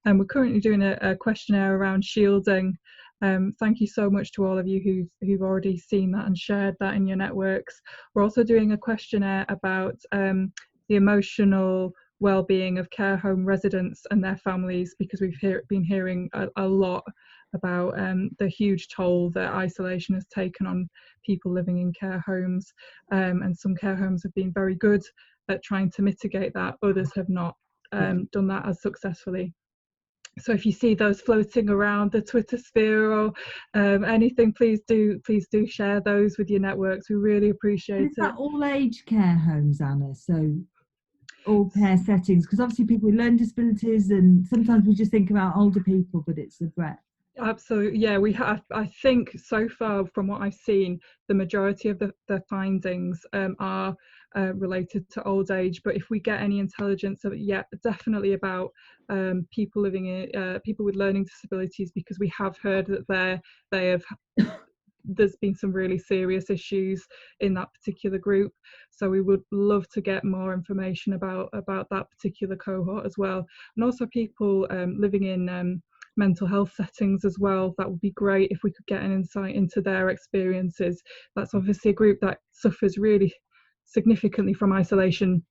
And we're currently doing a questionnaire around shielding. Thank you so much to all of you who've already seen that and shared that in your networks. We're also doing a questionnaire about the emotional well-being of care home residents and their families, because we've been hearing a lot about the huge toll that isolation has taken on people living in care homes, and some care homes have been very good at trying to mitigate that, others have not done that as successfully. So if you see those floating around the Twitter sphere or anything, please do share those with your networks. We really appreciate it. Is that all age care homes, Anna? So all care settings, because obviously people with learning disabilities, and sometimes we just think about older people, but it's the breadth. Absolutely, yeah. We have, I think, so far from what I've seen, the majority of the findings are related to old age. But if we get any intelligence of it, yeah, definitely about people living in people with learning disabilities, because we have heard that there's been some really serious issues in that particular group. So we would love to get more information about that particular cohort as well, and also people living in mental health settings as well. That would be great if we could get an insight into their experiences. That's obviously a group that suffers really significantly from isolation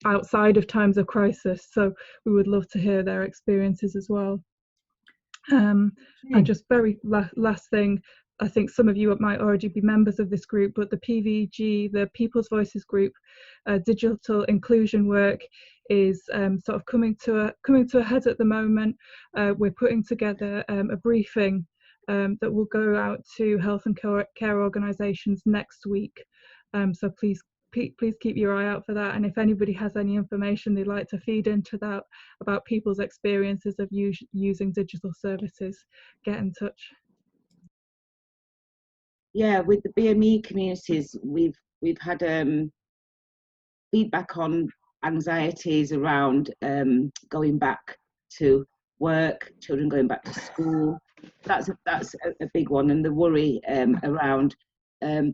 outside of times of crisis, so we would love to hear their experiences as well. And just very last thing, I think some of you might already be members of this group, but the PVG, the People's Voices group, digital inclusion work is sort of coming to a head at the moment. We're putting together a briefing that will go out to health and care organisations next week. So please keep your eye out for that. And if anybody has any information they'd like to feed into that about people's experiences of using digital services, get in touch. Yeah, with the BME communities, we've had feedback on anxieties around going back to work, children going back to school. That's a big one, and the worry around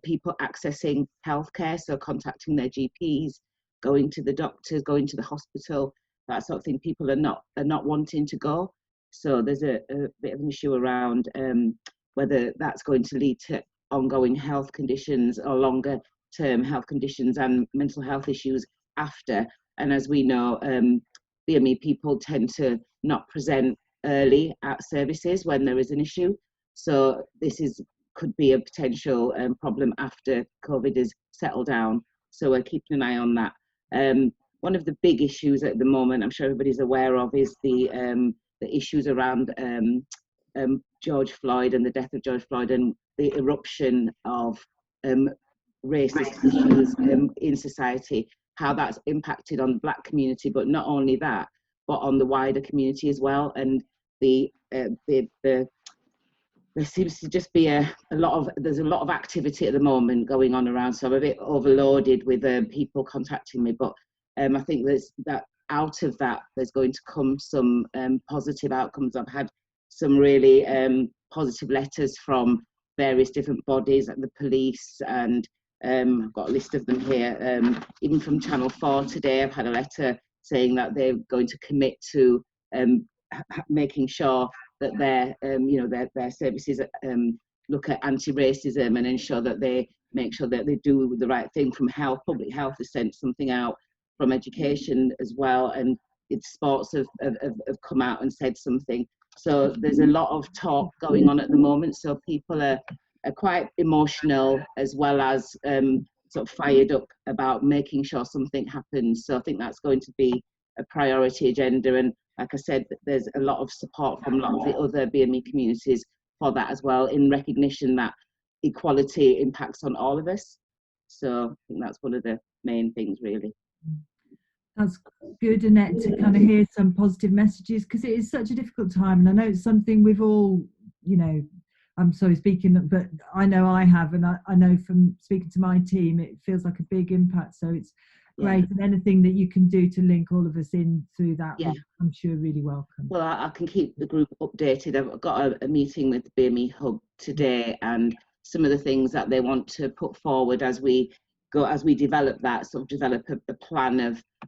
people accessing healthcare, so contacting their GPs, going to the doctors, going to the hospital, that sort of thing. People are not wanting to go, so there's a bit of an issue around whether that's going to lead to ongoing health conditions or longer term health conditions and mental health issues after. And as we know, BME people tend to not present early at services when there is an issue, so this could be a potential problem after COVID is settled down, so we're keeping an eye on that. One of the big issues at the moment, I'm sure everybody's aware of, is the issues around George Floyd and the death of George Floyd, and the eruption of racist issues in society, how that's impacted on the Black community, but not only that, but on the wider community as well. And there seems to just be there's a lot of activity at the moment going on around, so I'm a bit overloaded with people contacting me, but I think out of that there's going to come some positive outcomes. I've had some really positive letters from various different bodies, like the police, and I've got a list of them here. Even from Channel 4 today, I've had a letter saying that they're going to commit to making sure that their services look at anti-racism and ensure that they make sure that they do the right thing. From health, public health has sent something out, from education as well, and sports have come out and said something. So there's a lot of talk going on at the moment, so people are quite emotional, as well as sort of fired up about making sure something happens. So I think that's going to be a priority agenda, and like I said, there's a lot of support from a lot of the other BME communities for that as well, in recognition that equality impacts on all of us. So I think that's one of the main things, really. That's good, Annette, to kind of hear some positive messages, because it is such a difficult time, and I know it's something we've all, I'm sorry speaking, but I know I have, and I know from speaking to my team, it feels like a big impact. So it's great, and anything that you can do to link all of us in through that, I'm sure really welcome. Well, I can keep the group updated. I've got a meeting with the BME Hub today, and some of the things that they want to put forward as we go, as we develop that, sort of develop a plan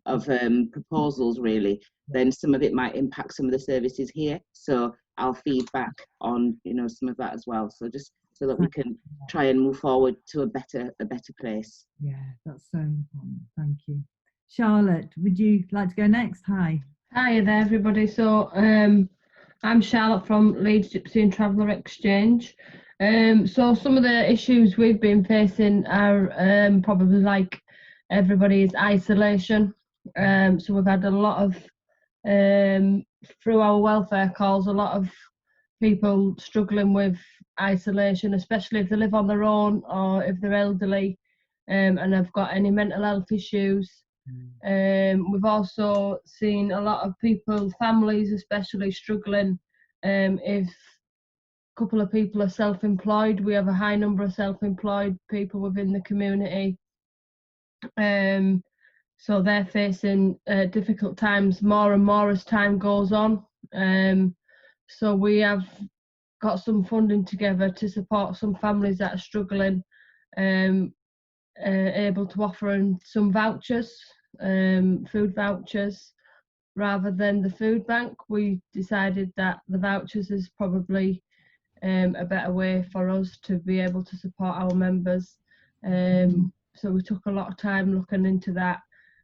of proposals really, then some of it might impact some of the services here. So I'll feed back on, you know, some of that as well. So just so that we can try and move forward to a better place. Yeah, that's so important. Thank you. Charlotte, would you like to go next? Hi. Hi there, everybody. So I'm Charlotte from Leeds Gypsy and Traveller Exchange. So some of the issues we've been facing are probably like everybody, is isolation. So we've had a lot of, through our welfare calls, a lot of people struggling with isolation, especially if they live on their own or if they're elderly and have got any mental health issues. We've also seen a lot of people, families especially, struggling if a couple of people are self-employed. We have a high number of self-employed people within the community. So they're facing difficult times more and more as time goes on. So we have got some funding together to support some families that are struggling, able to offer some vouchers, food vouchers, rather than the food bank. We decided that the vouchers is probably a better way for us to be able to support our members. So we took a lot of time looking into that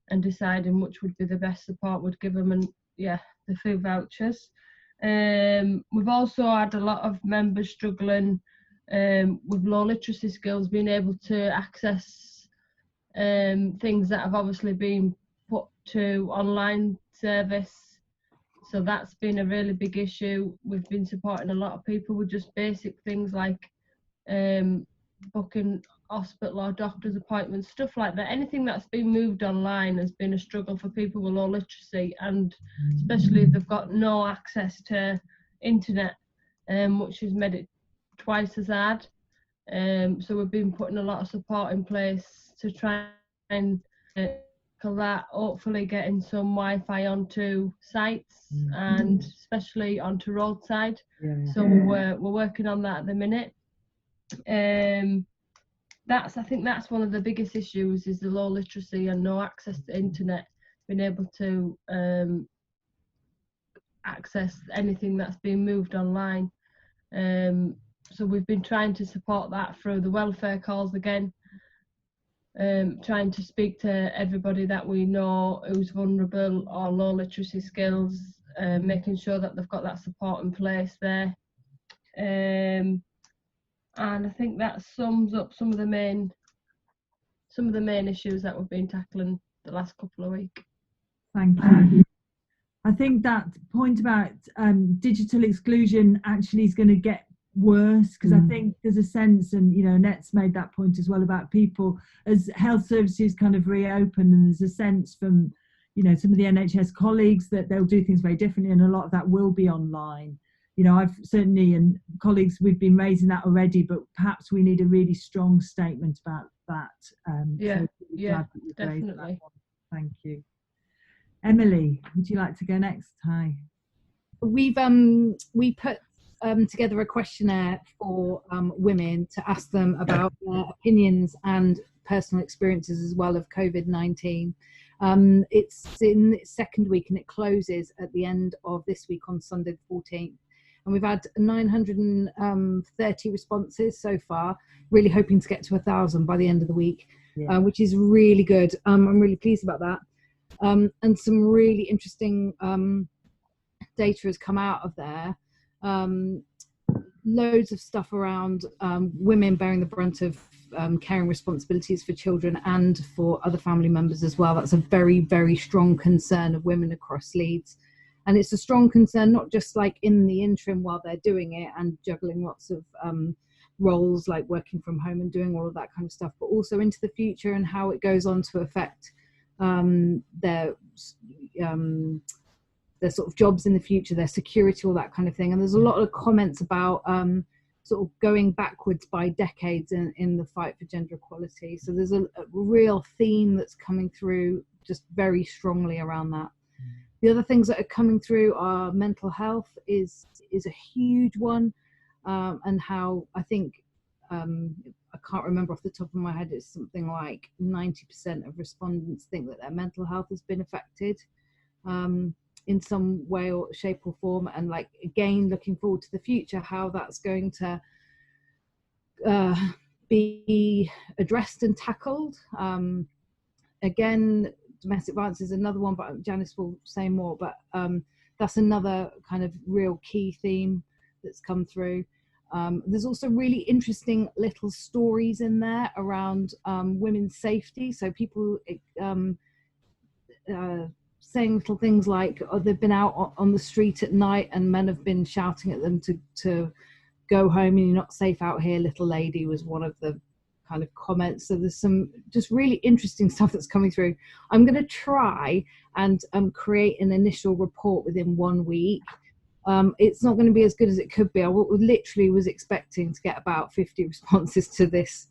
and deciding which would be the best support we'd give them, and yeah, the food vouchers. We've also had a lot of members struggling with low literacy skills, being able to access things that have obviously been put to online service. So that's been a really big issue. We've been supporting a lot of people with just basic things like booking hospital or doctor's appointments, stuff like that. Anything that's been moved online has been a struggle for people with low literacy, and especially if they've got no access to internet, which has made it twice as hard. So we've been putting a lot of support in place to try and tackle that, hopefully getting some Wi-Fi onto sites and especially onto roadside. So we're working on that at the minute. I think that's one of the biggest issues, is the low literacy and no access to internet, being able to access anything that's being moved online. So we've been trying to support that through the welfare calls again, trying to speak to everybody that we know who's vulnerable or low literacy skills, making sure that they've got that support in place there. And I think that sums up some of the main issues that we've been tackling the last couple of weeks. Thank you. I think that point about digital exclusion actually is going to get worse, because I think there's a sense, and you know, Net's made that point as well, about people as health services kind of reopen, and there's a sense from, you know, some of the NHS colleagues that they'll do things very differently, and a lot of that will be online. You know, I've certainly, and colleagues, we've been raising that already, but perhaps we need a really strong statement about that. Yeah, so definitely. Thank you. Emily, would you like to go next? Hi. We put together a questionnaire for women to ask them about their opinions and personal experiences as well of COVID-19. It's in its second week and it closes at the end of this week on Sunday the 14th. And we've had 930 responses so far, really hoping to get to 1,000 by the end of the week, which is really good. I'm really pleased about that. And some really interesting data has come out of there. Loads of stuff around women bearing the brunt of caring responsibilities for children and for other family members as well. That's a very, very strong concern of women across Leeds. And it's a strong concern, not just like in the interim while they're doing it and juggling lots of roles like working from home and doing all of that kind of stuff, but also into the future and how it goes on to affect their sort of jobs in the future, their security, all that kind of thing. And there's a lot of comments about sort of going backwards by decades in the fight for gender equality. So there's a real theme that's coming through just very strongly around that. The other things that are coming through are mental health is a huge one, and how I think I can't remember off the top of my head, it's something like 90% of respondents think that their mental health has been affected in some way or shape or form. And like, again, looking forward to the future, how that's going to be addressed and tackled. Again, domestic violence is another one, but Janice will say more, but that's another kind of real key theme that's come through. There's also really interesting little stories in there around women's safety. So people saying little things like, oh, they've been out on the street at night and men have been shouting at them to go home, and you're not safe out here, little lady, was one of the kind of comments. So there's some just really interesting stuff that's coming through. I'm going to try and create an initial report within 1 week. It's not going to be as good as it could be. I literally was expecting to get about 50 responses to this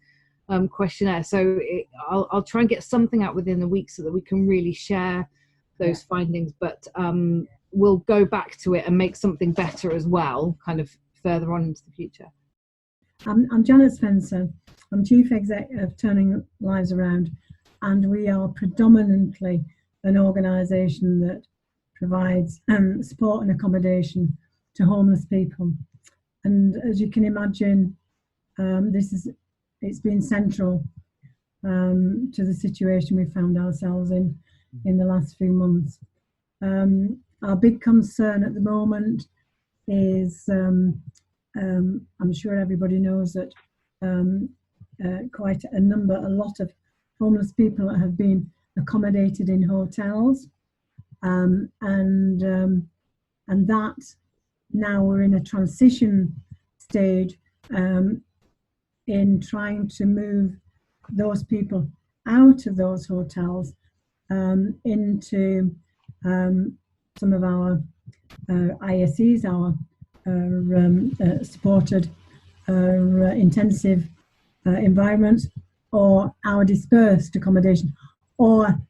questionnaire. So I'll try and get something out within the week so that we can really share those findings, but we'll go back to it and make something better as well, kind of further on into the future. I'm Janet Spencer. I'm Chief Exec of Turning Lives Around, and we are predominantly an organisation that provides support and accommodation to homeless people. And as you can imagine, it's been central to the situation we found ourselves in the last few months. Our big concern at the moment is, I'm sure everybody knows that quite a lot of homeless people have been accommodated in hotels, and that now we're in a transition stage in trying to move those people out of those hotels into some of our ISEs, our supported intensive environments, or our dispersed accommodation, or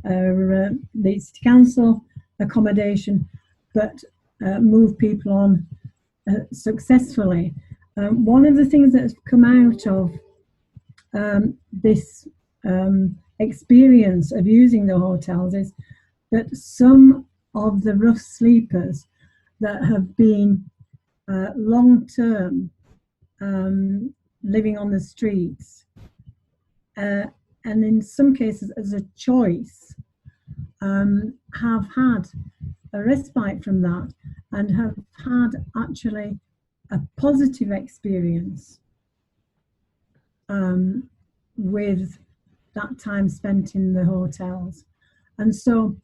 the City Council accommodation, but move people on successfully. One of the things that's come out of this experience of using the hotels is that some of the rough sleepers that have been long-term living on the streets, and in some cases as a choice, have had a respite from that and have had actually a positive experience with that time spent in the hotels. And so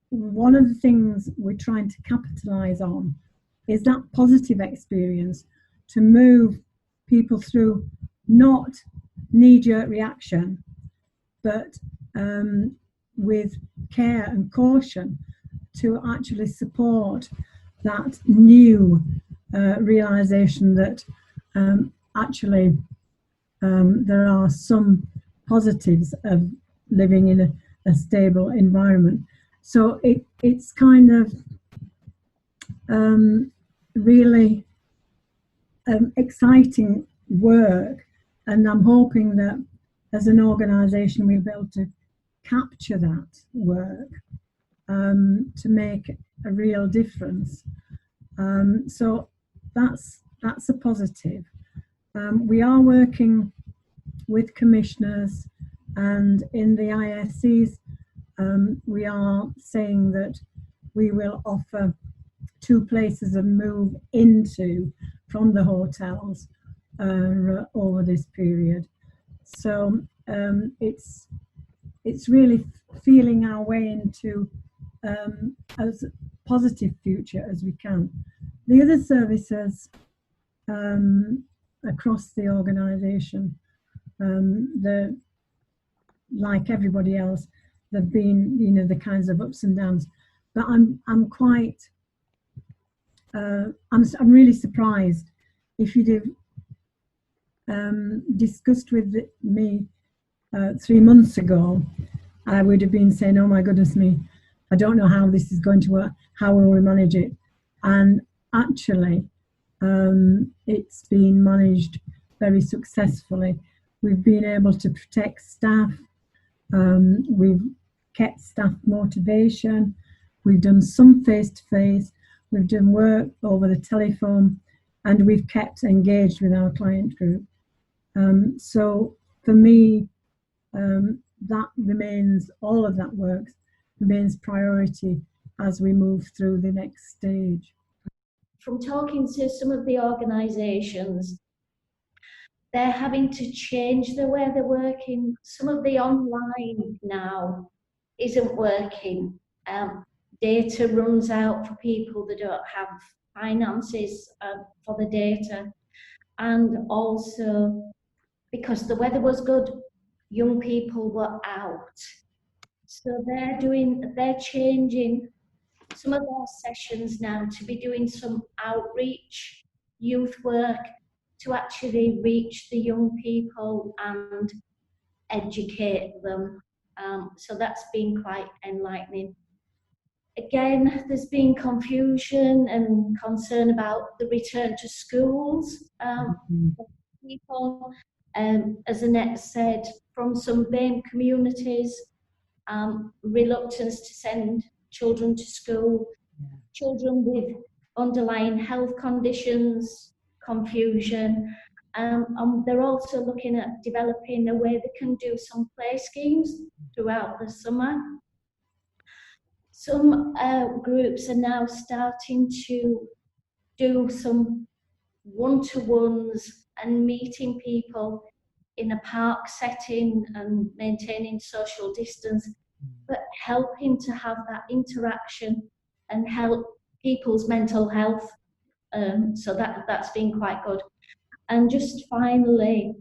one of the things we're trying to capitalise on is that positive experience, to move people through not knee-jerk reaction, but with care and caution, to actually support that new realisation that actually there are some positives of living in a stable environment. So it's kind of really exciting work, and I'm hoping that as an organisation we'll be able to capture that work to make a real difference. So that's a positive. We are working with commissioners, and in the ISCs we are saying that we will offer 2 places of move into from the hotels over this period. So it's really feeling our way into as positive future as we can. The other services across the organisation, like everybody else, there've been, you know, the kinds of ups and downs. But I'm quite I'm really surprised. If you'd have discussed with me 3 months ago, I would have been saying, oh my goodness me, I don't know how this is going to work, how will we manage it? And actually it's been managed very successfully. We've been able to protect staff. We've kept staff motivation. We've done some face-to-face. We've done work over the telephone, and we've kept engaged with our client group. So for me, that remains, all of that work remains priority as we move through the next stage. From talking to some of the organisations, they're having to change the way they're working. Some of the online now isn't working. Data runs out for people that don't have finances for the data. And also, because the weather was good, young people were out. So they're changing some of their sessions now to be doing some outreach, youth work, to actually reach the young people and educate them. So that's been quite enlightening. Again, there's been confusion and concern about the return to schools. People, as Annette said, from some BAME communities, reluctance to send children to school, children with underlying health conditions, confusion. And they're also looking at developing a way they can do some play schemes throughout the summer. Some groups are now starting to do some one-to-ones and meeting people in a park setting and maintaining social distance, but helping to have that interaction and help people's mental health. So that's been quite good. And just finally,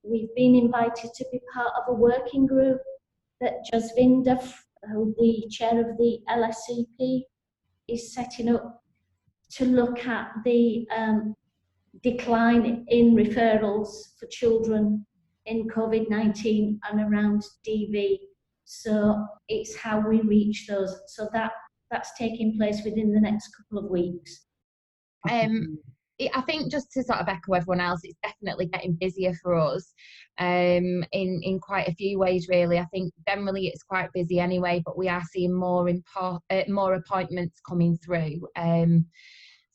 we've been invited to be part of a working group that Jasvinder, the chair of the LSCP, is setting up to look at the decline in referrals for children in COVID-19 and around DV. So it's how we reach those. So that's taking place within the next couple of weeks. I think, just to sort of echo everyone else, it's definitely getting busier for us in quite a few ways, really. I think generally it's quite busy anyway, but we are seeing more appointments coming through.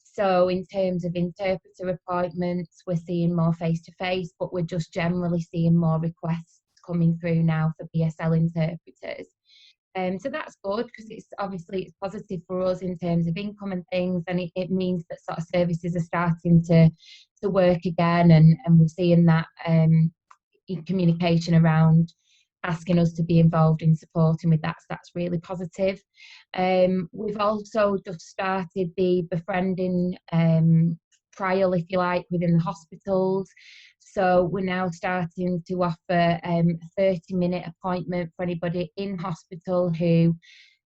So in terms of interpreter appointments, we're seeing more face-to-face, but we're just generally seeing more requests coming through now for BSL interpreters. So that's good, because it's positive for us in terms of income and things, and it means that sort of services are starting to work again, and we're seeing that in communication around asking us to be involved in supporting with that. So that's really positive. We've also just started the befriending trial, if you like, within the hospitals. So we're now starting to offer a 30-minute appointment for anybody in hospital who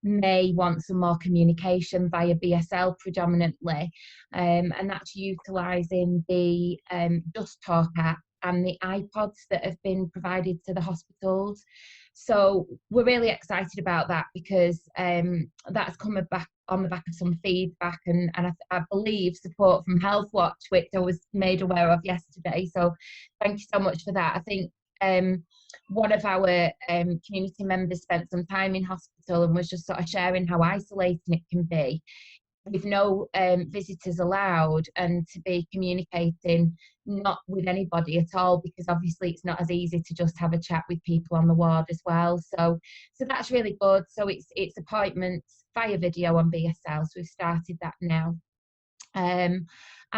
may want some more communication via BSL predominantly, and that's utilising the Just Talk app and the iPods that have been provided to the hospitals. So we're really excited about that, because that's come back on the back of some feedback and I believe support from Health Watch, which I was made aware of yesterday. So thank you so much for that. I think one of our community members spent some time in hospital and was just sort of sharing how isolating it can be, with no visitors allowed, and to be communicating not with anybody at all, because obviously it's not as easy to just have a chat with people on the ward as well. So that's really good. So it's appointments via video on BSL, so we've started that now. And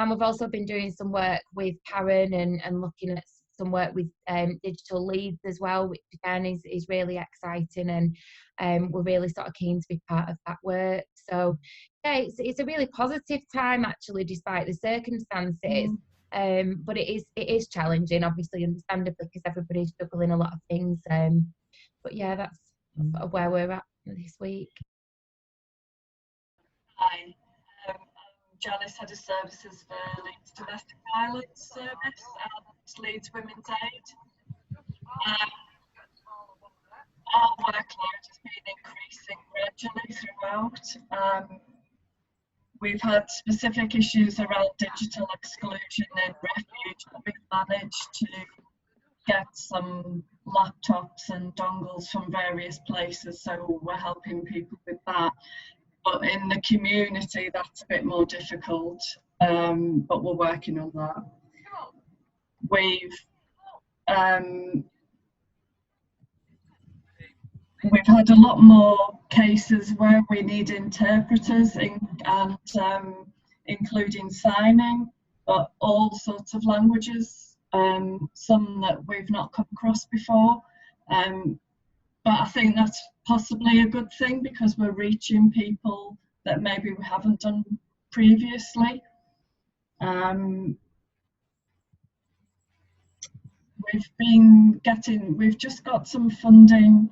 we've also been doing some work with Karen and looking at some work with digital leads as well, which again is really exciting, and we're really sort of keen to be part of that work. So yeah, it's a really positive time actually, despite the circumstances. But it is challenging, obviously, understandably, because everybody's juggling a lot of things. But yeah, that's sort of where we're at this week. Hi, I'm Janice, Head of Services for Leeds Domestic Violence Service and Leeds Women's Aid. Our workload has been increasing gradually throughout. we've had specific issues around digital exclusion in refuge, but we've managed to get some laptops and dongles from various places, so we're helping people with that. But in the community, that's a bit more difficult, but we're working on that. We've had a lot more cases where we need interpreters including signing, but all sorts of languages, some that we've not come across before. But I think that's possibly a good thing because we're reaching people that maybe we haven't done previously. We've just got some funding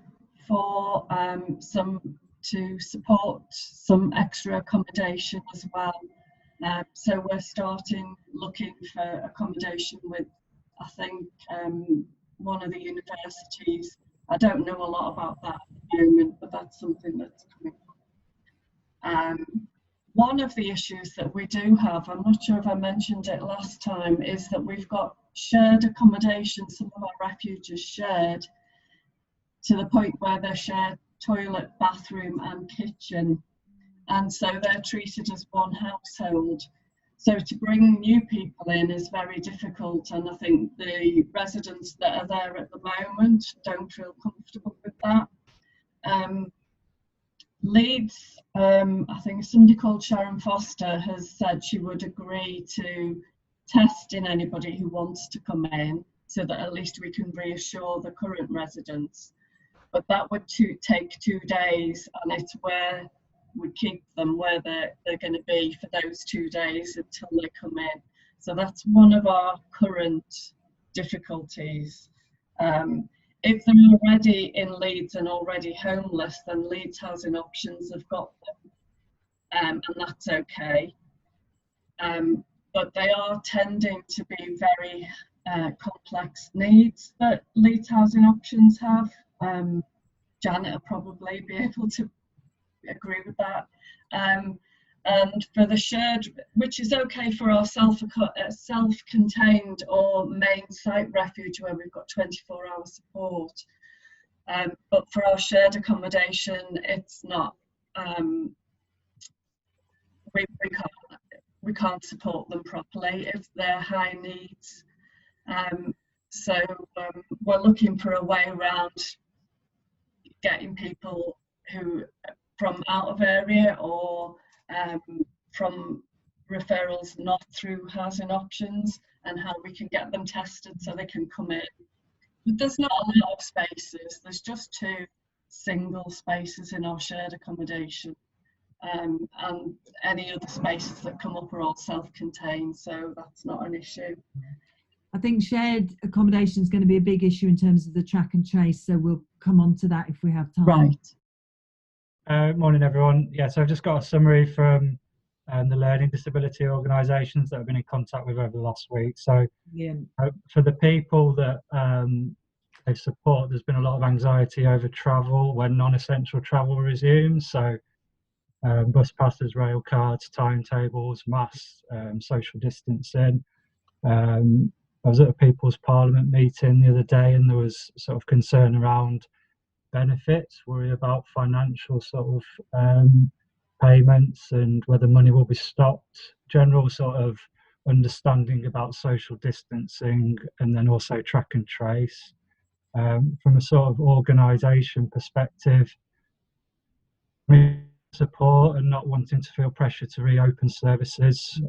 for to support some extra accommodation as well. So we're looking for accommodation with, I think, one of the universities. I don't know a lot about that at the moment, but that's something that's coming. One of the issues that we do have, I'm not sure if I mentioned it last time, is that we've got shared accommodation. Some of our refugees shared to the point where they share toilet, bathroom and kitchen, and so they're treated as one household. So to bring new people in is very difficult, and I think the residents that are there at the moment don't feel comfortable with that. Leeds, I think somebody called Sharon Foster has said she would agree to testing anybody who wants to come in, so that at least we can reassure the current residents. But that would take 2 days, and it's where we keep them, where they're going to be for those 2 days until they come in. So that's one of our current difficulties. If they're already in Leeds and already homeless, then Leeds Housing Options have got them, and that's okay. But they are tending to be very complex needs that Leeds Housing Options have. Janet will probably be able to agree with that. And for the shared, which is okay for our self-contained or main site refuge where we've got 24-hour support, but for our shared accommodation, it's not. We can't support them properly if they're high needs. So we're looking for a way around getting people who from out of area or from referrals not through housing options, and how we can get them tested so they can come in. But there's not a lot of spaces. There's just 2 single spaces in our shared accommodation, and any other spaces that come up are all self-contained, so that's not an issue. I think shared accommodation is going to be a big issue in terms of the track and trace, so we'll come on to that if we have time. Right. Morning, everyone. Yeah, so I've just got a summary from the learning disability organisations that I've been in contact with over the last week. So for the people that they support, there's been a lot of anxiety over travel when non-essential travel resumes. So bus passes, rail cards, timetables, masks, social distancing. I was at a People's Parliament meeting the other day, and there was sort of concern around benefits, worry about financial sort of payments and whether money will be stopped, general sort of understanding about social distancing, and then also track and trace. From a sort of organisation perspective, support and not wanting to feel pressure to reopen services,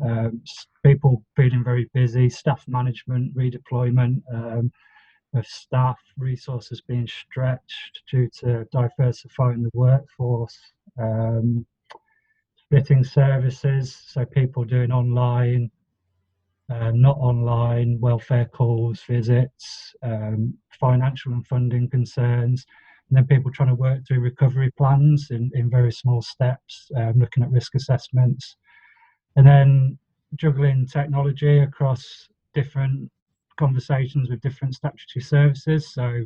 people feeling very busy, staff management, redeployment of staff, resources being stretched due to diversifying the workforce, splitting services, so people doing online, not online, welfare calls, visits, financial and funding concerns, and then people trying to work through recovery plans in very small steps, looking at risk assessments, and then juggling technology across different conversations with different statutory services, so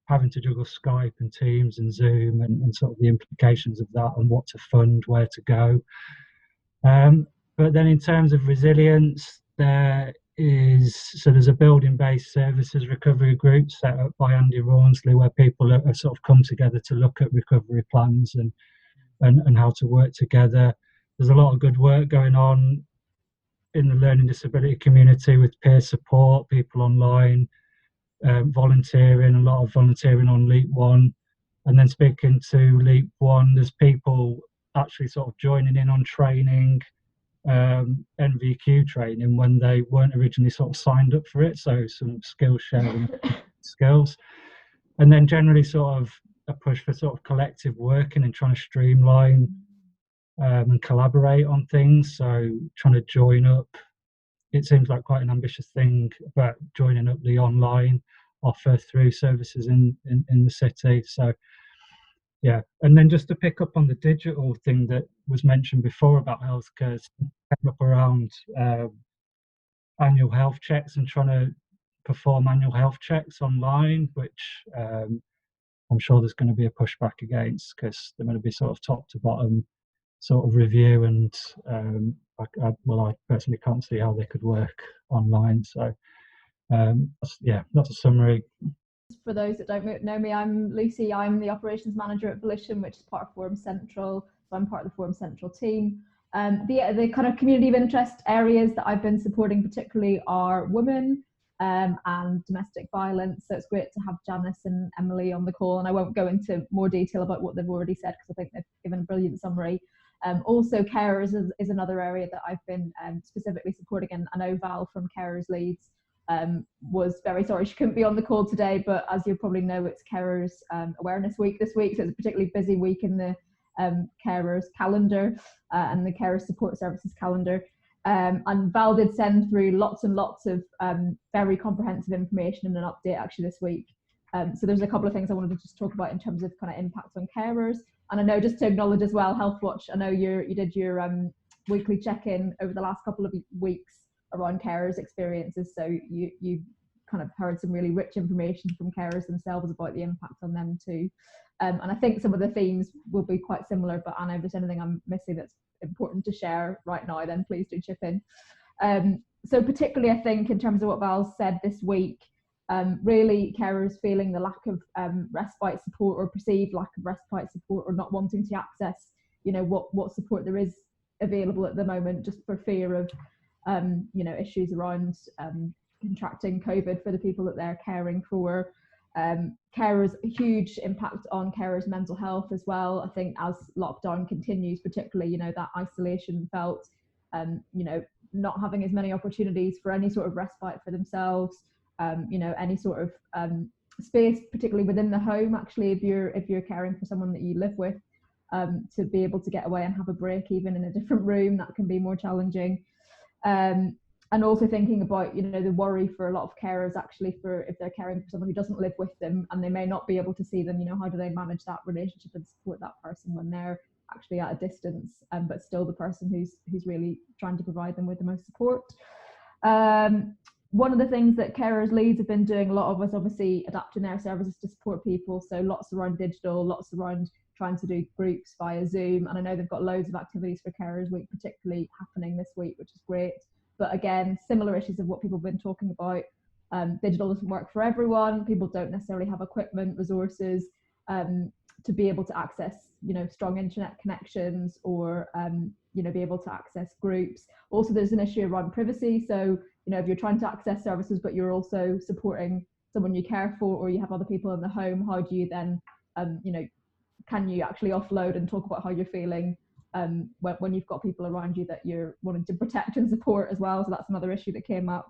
having to juggle Skype and Teams and Zoom and sort of the implications of that and what to fund, where to go. But then in terms of resilience, there's a building-based services recovery group set up by Andy Rawnsley, where people are sort of come together to look at recovery plans and how to work together. There's a lot of good work going on in the learning disability community with peer support, people online, volunteering, a lot of volunteering on Leap One. And then speaking to Leap One, there's people actually sort of joining in on training, NVQ training, when they weren't originally sort of signed up for it. So some skill sharing skills. And then generally sort of a push for sort of collective working and trying to streamline and collaborate on things. So trying to join up, it seems like quite an ambitious thing, but joining up the online offer through services in the city. So yeah, and then just to pick up on the digital thing that was mentioned before about healthcare, came up around annual health checks and trying to perform annual health checks online, which I'm sure there's going to be a pushback against, because they're going to be sort of top to bottom sort of review, and I personally can't see how they could work online. So that's a summary. For those that don't know me, I'm Lucy. I'm the operations manager at Volition, which is part of Forum Central. So I'm part of the Forum Central team. The kind of community of interest areas that I've been supporting particularly are women and domestic violence. So it's great to have Janice and Emily on the call, and I won't go into more detail about what they've already said because I think they've given a brilliant summary. Also, carers is another area that I've been specifically supporting, and I know Val from Carers Leeds was very sorry she couldn't be on the call today, but as you probably know, it's Carers Awareness Week this week, so it's a particularly busy week in the carers calendar and the Carers Support Services calendar. And Val did send through lots and lots of very comprehensive information and an update actually this week. So there's a couple of things I wanted to just talk about in terms of kind of impacts on carers. And I know, just to acknowledge as well, Healthwatch, I know you did your weekly check-in over the last couple of weeks around carers experiences, so you kind of heard some really rich information from carers themselves about the impact on them too. And I think some of the themes will be quite similar, but Anna, if there's anything I'm missing that's important to share right now, then please do chip in. So particularly I think in terms of what Val said this week, really carers feeling the lack of respite support, or perceived lack of respite support, or not wanting to access, what support there is available at the moment, just for fear of issues around contracting COVID for the people that they're caring for. Carers, a huge impact on carers' mental health as well. I think as lockdown continues, particularly, that isolation felt, not having as many opportunities for any sort of respite for themselves, any sort of space, particularly within the home, actually, if you're caring for someone that you live with, to be able to get away and have a break, even in a different room, that can be more challenging. And also thinking about, the worry for a lot of carers, actually, for if they're caring for someone who doesn't live with them and they may not be able to see them, how do they manage that relationship and support that person when they're actually at a distance, but still the person who's really trying to provide them with the most support. One of the things that Carers Leeds have been doing a lot of is obviously adapting their services to support people. So lots around digital, lots around trying to do groups via Zoom. And I know they've got loads of activities for Carers Week, particularly happening this week, which is great. But again, similar issues of what people have been talking about. Digital doesn't work for everyone. People don't necessarily have equipment, resources to be able to access, strong internet connections, or, be able to access groups. Also, there's an issue around privacy. So, if you're trying to access services, but you're also supporting someone you care for, or you have other people in the home, how do you then, can you actually offload and talk about how you're feeling when you've got people around you that you're wanting to protect and support as well? So that's another issue that came up.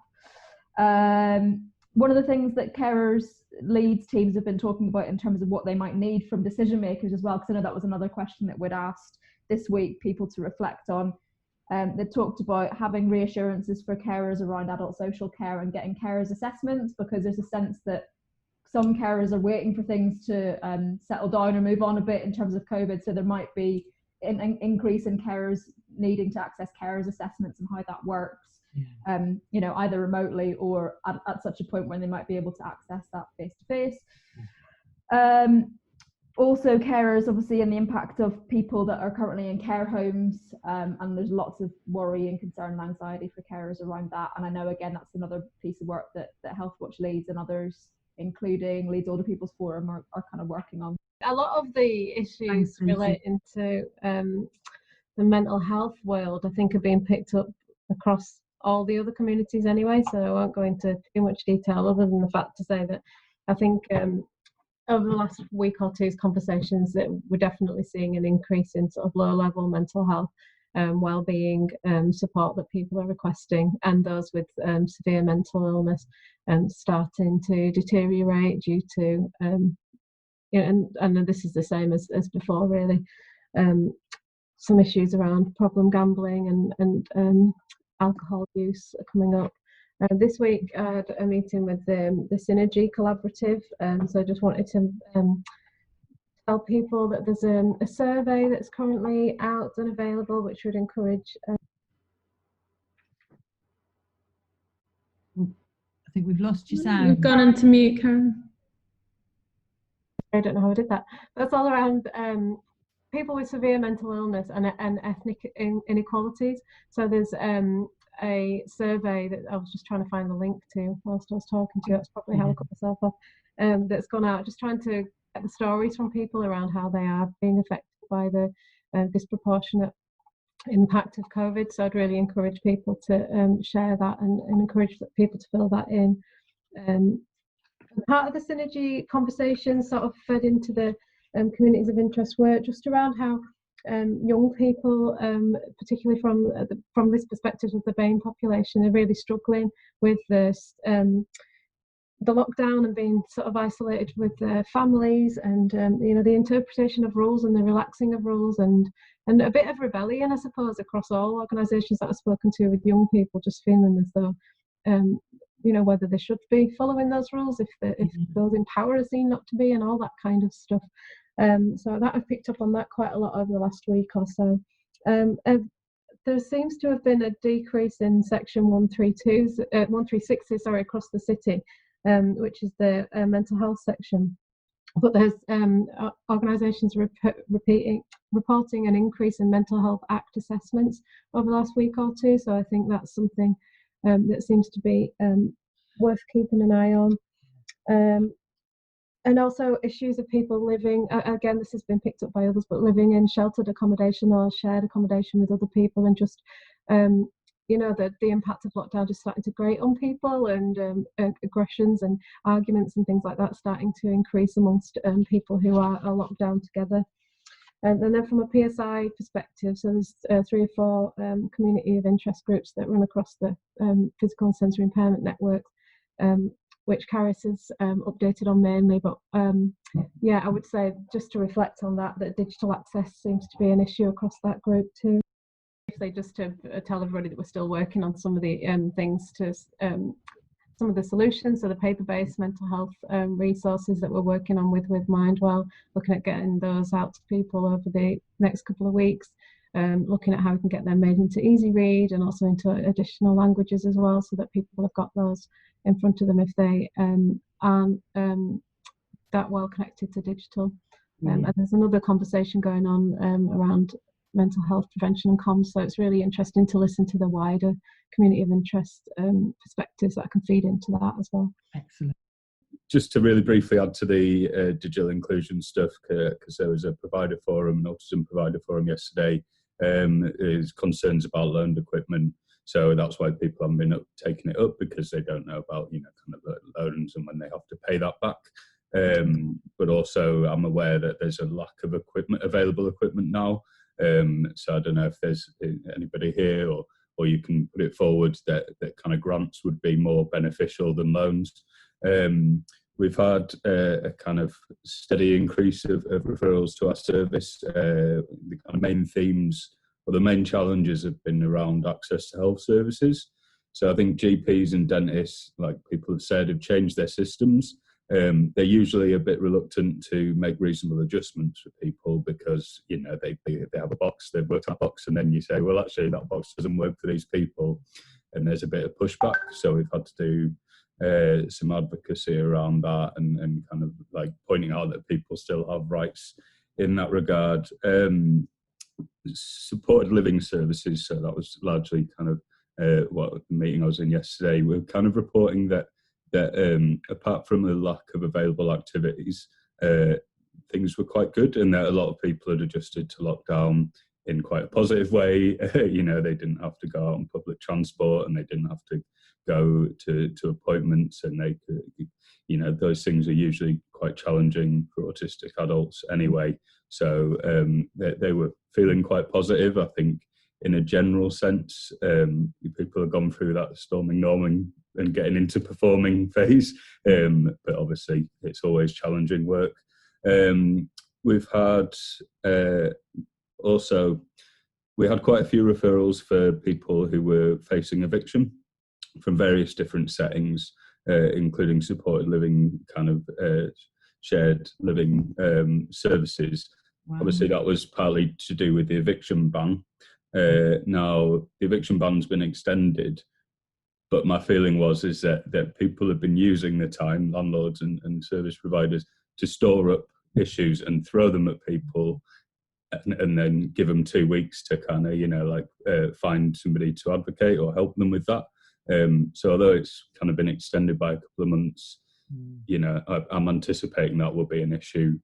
One of the things that Carers Leeds teams have been talking about in terms of what they might need from decision makers as well, because I know that was another question that we'd asked this week people to reflect on. They talked about having reassurances for carers around adult social care and getting carers assessments, because there's a sense that some carers are waiting for things to settle down or move on a bit in terms of COVID. So there might be an increase in carers needing to access carers assessments and how that works, either remotely or at such a point when they might be able to access that face to face. also carers, obviously, and the impact of people that are currently in care homes, and there's lots of worry and concern and anxiety for carers around that. And I know, again, that's another piece of work that Healthwatch leads and others, including Leeds Older People's Forum, are kind of working on. A lot of the issues relating to the mental health world, I think, are being picked up across all the other communities anyway, so I won't go into too much detail other than the fact to say that I think over the last week or two's conversations that we're definitely seeing an increase in sort of low level mental health well-being support that people are requesting, and those with severe mental illness starting to deteriorate due to and this is the same as before, really, some issues around problem gambling and alcohol use are coming up. This week I had a meeting with the Synergy Collaborative, so I just wanted to tell people that there's a survey that's currently out and available, which would encourage. I think we've lost your sound. You've gone into mute, Karen. I don't know how I did that. That's all around people with severe mental illness and ethnic inequalities. So there's a survey that I was just trying to find the link to whilst I was talking to you. That's probably how I cut myself off. That's gone out, just trying to get the stories from people around how they are being affected by the disproportionate impact of COVID. So I'd really encourage people to share that and encourage people to fill that in. Part of the Synergy conversation sort of fed into the communities of interest work, just around how young people, particularly from this perspective of the BAME population, are really struggling with the lockdown and being sort of isolated with their families, and the interpretation of rules and the relaxing of rules, and a bit of rebellion, I suppose, across all organisations that I've spoken to, with young people just feeling as though whether they should be following those rules, if those in power are seen not to be, and all that kind of stuff. So that I've picked up on that quite a lot over the last week or so. There seems to have been a decrease in section 136 across the city, which is the mental health section. But there's organisations reporting an increase in Mental Health Act assessments over the last week or two. So I think that's something that seems to be worth keeping an eye on. And also issues of people living, again, this has been picked up by others, but living in sheltered accommodation or shared accommodation with other people, and just, the impact of lockdown just starting to grate on people, and aggressions and arguments and things like that starting to increase amongst people who are locked down together. And then from a PSI perspective, so there's 3 or 4 community of interest groups that run across the physical and sensory impairment network, which Caris has updated on mainly. But I would say, just to reflect on that digital access seems to be an issue across that group too. If they just to tell everybody that we're still working on some of the things to some of the solutions, so the paper-based mental health resources that we're working on with Mindwell, looking at getting those out to people over the next couple of weeks, looking at how we can get them made into easy read and also into additional languages as well, so that people have got those in front of them if they aren't that well connected to digital. And there's another conversation going on around mental health prevention and comms, so it's really interesting to listen to the wider community of interest perspectives that can feed into that as well. Excellent. Just to really briefly add to the digital inclusion stuff, because there was a provider forum, an autism provider forum yesterday, is concerns about loaned equipment. So that's why people haven't been taking it up, because they don't know about kind of loans and when they have to pay that back. But also I'm aware that there's a lack of available equipment now. So I don't know if there's anybody here or you can put it forward that kind of grants would be more beneficial than loans. We've had a kind of steady increase of referrals to our service. The kind of main themes or the main challenges have been around access to health services. So I think GPs and dentists, like people have said, have changed their systems. They're usually a bit reluctant to make reasonable adjustments for people because, they have a box, they've worked on a box, and then you say, well, actually that box doesn't work for these people, and there's a bit of pushback. So we've had to do some advocacy around that, and kind of like pointing out that people still have rights in that regard. Supported living services, so that was largely kind of what the meeting I was in yesterday. We're kind of reporting that apart from the lack of available activities, things were quite good, and that a lot of people had adjusted to lockdown in quite a positive way. You know, they didn't have to go out on public transport, and they didn't have to go to appointments, and they could, you know, those things are usually quite challenging for autistic adults anyway. So they were feeling quite positive, I think, in a general sense. People have gone through that storming norming and getting into performing phase, but obviously it's always challenging work. We've had also, we had quite a few referrals for people who were facing eviction from various different settings, including supported living, kind of shared living services. Wow. Obviously, that was partly to do with the eviction ban. Now, the eviction ban's been extended, but my feeling is that people have been using the time, landlords and service providers, to store up issues and throw them at people, and then give them 2 weeks to kind of, you know, like find somebody to advocate or help them with that. So although it's kind of been extended by a couple of months, you know, I'm anticipating that will be an issue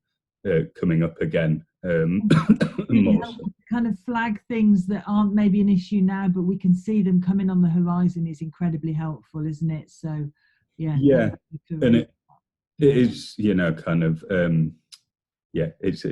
coming up again. Kind of flag things that aren't maybe an issue now, but we can see them coming on the horizon is incredibly helpful, isn't it? So, yeah. And it is, you know, kind of, it's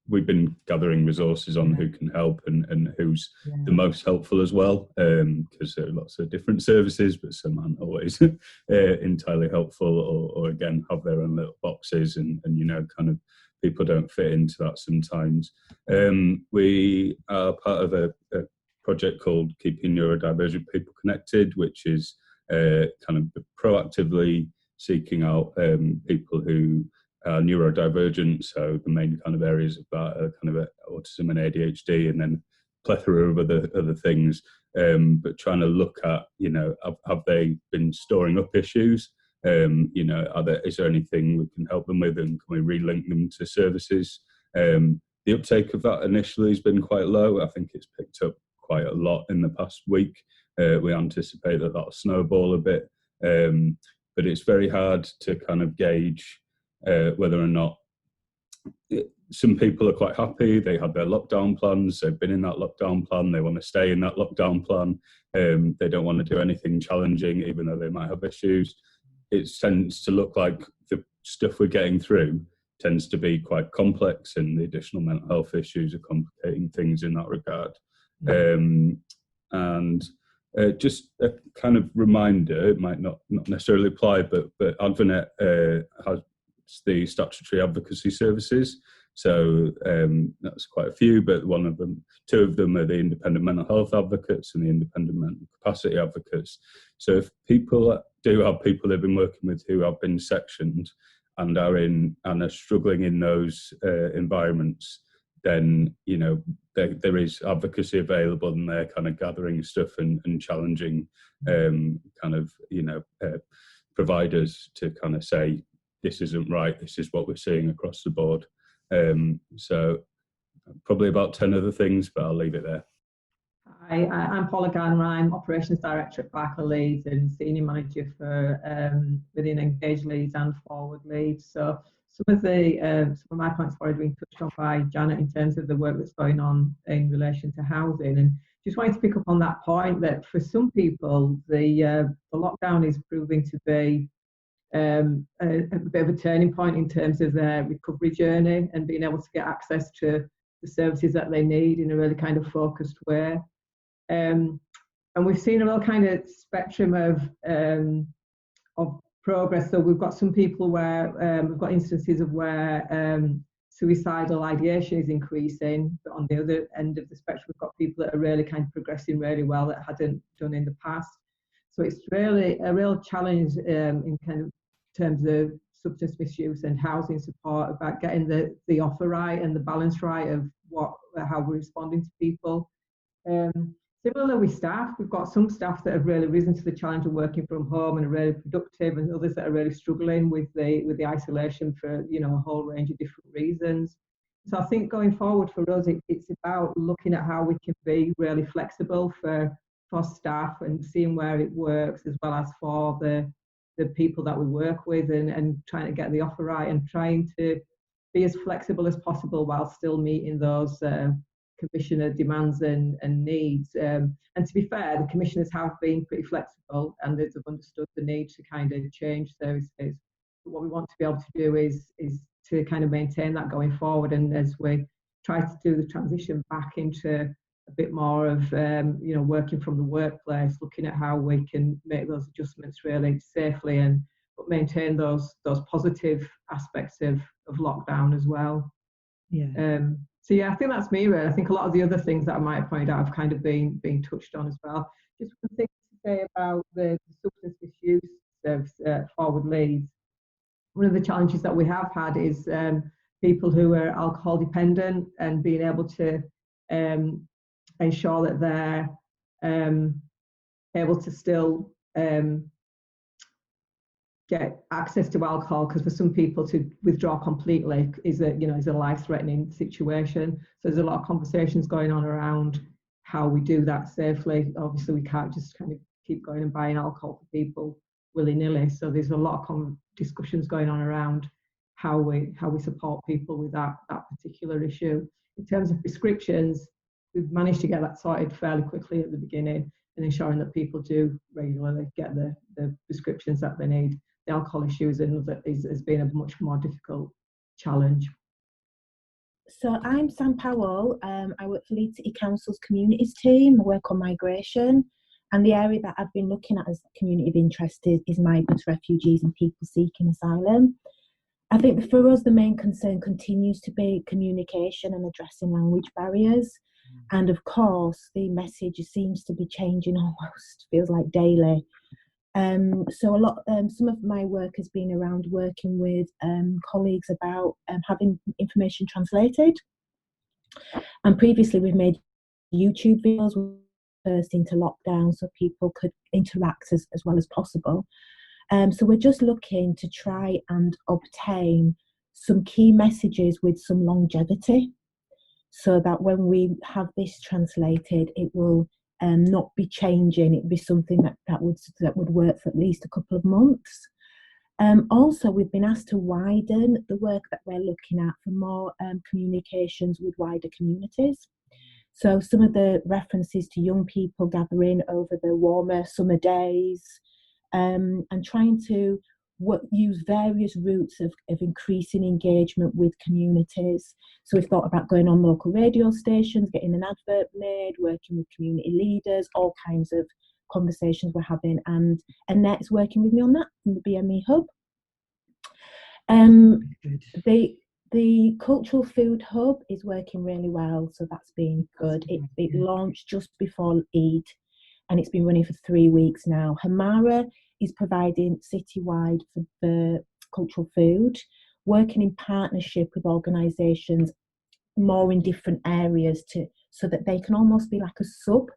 we've been gathering resources on who can help and who's the most helpful as well, because there are lots of different services, but some aren't always entirely helpful, or again have their own little boxes, and you know, kind of people don't fit into that sometimes. We are part of a project called Keeping Neurodivergent People Connected, which is kind of proactively seeking out people who are neurodivergent. So the main kind of areas of that are kind of autism and ADHD, and then plethora of other things. But trying to look at, you know, have they been storing up issues? You know, is there anything we can help them with, and can we relink them to services? The uptake of that initially has been quite low. I think it's picked up quite a lot in the past week. We anticipate that that'll snowball a bit, but it's very hard to kind of gauge whether or not some people are quite happy. They had their lockdown plans. They've been in that lockdown plan. They want to stay in that lockdown plan. They don't want to do anything challenging, even though they might have issues. It tends to look like the stuff we're getting through tends to be quite complex, and the additional mental health issues are complicating things in that regard. And just a kind of reminder, it might not necessarily apply, but Advonet has the statutory advocacy services. So that's quite a few, but two of them are the independent mental health advocates and the independent mental capacity advocates. So if people do have people they've been working with who have been sectioned and are struggling in those environments, then, you know, there is advocacy available, and they're kind of gathering stuff and challenging kind of, you know, providers to kind of say, this isn't right, this is what we're seeing across the board. So probably about 10 other things, but I'll leave it there. Hi, I'm Paula Garner. I'm Operations Director at Barker Leeds and Senior Manager for within Engage Leeds and Forward Leeds. So some of my points have already been touched on by Janet in terms of the work that's going on in relation to housing, and just wanted to pick up on that point that for some people the lockdown is proving to be a bit of a turning point in terms of their recovery journey and being able to get access to the services that they need in a really kind of focused way. And we've seen a real kind of spectrum of progress. So we've got some people where we've got instances of where suicidal ideation is increasing, but on the other end of the spectrum, we've got people that are really kind of progressing really well that hadn't done in the past. So it's really a real challenge in kind of terms of substance misuse and housing support, about getting the offer right and the balance right of how we're responding to people. So Similarly with staff, we've got some staff that have really risen to the challenge of working from home and are really productive, and others that are really struggling with the isolation for a whole range of different reasons. So I think going forward for us, it's about looking at how we can be really flexible for staff and seeing where it works, as well as for the people that we work with, and trying to get the offer right and trying to be as flexible as possible while still meeting those commissioner demands and needs. And to be fair, the commissioners have been pretty flexible and they've understood the need to kind of change services. But what we want to be able to do is to kind of maintain that going forward, and as we try to do the transition back into a bit more of working from the workplace, looking at how we can make those adjustments really safely but maintain those positive aspects of lockdown as well. Yeah. So yeah, I think that's me really. I think a lot of the other things that I might have pointed out have kind of been touched on as well. Just one thing to say about the substance misuse service forward leads. One of the challenges that we have had is people who are alcohol dependent, and being able to ensure that they're able to still get access to alcohol, because for some people to withdraw completely is a life-threatening situation. So there's a lot of conversations going on around how we do that safely. Obviously, we can't just kind of keep going and buying alcohol for people willy-nilly. So there's a lot of discussions going on around how we support people with that particular issue. In terms of prescriptions, we've managed to get that sorted fairly quickly at the beginning, and ensuring that people do regularly get the prescriptions that they need. The alcohol issue has been a much more difficult challenge. So I'm Sam Powell. I work for Leeds City Council's communities team. I work on migration, and the area that I've been looking at as a community of interest is migrants, refugees and people seeking asylum. I think for us the main concern continues to be communication and addressing language barriers. And of course the message seems to be changing almost, feels like daily. So some of my work has been around working with colleagues about having information translated. And previously we've made YouTube videos first into lockdown so people could interact as well as possible. So we're just looking to try and obtain some key messages with some longevity, so that when we have this translated, it will not be changing. It'd be something that would work for at least a couple of months. Also, we've been asked to widen the work that we're looking at for more communications with wider communities. So some of the references to young people gathering over the warmer summer days, and trying to use various routes of increasing engagement with communities. So we've thought about going on local radio stations, getting an advert made, working with community leaders, all kinds of conversations we're having, and Annette's working with me on that from the BME Hub. The Cultural Food Hub is working really well, so that's been good. It launched just before Eid, and it's been running for 3 weeks now. Hamara is providing citywide for cultural food, working in partnership with organisations more in different areas so that they can almost be like a sub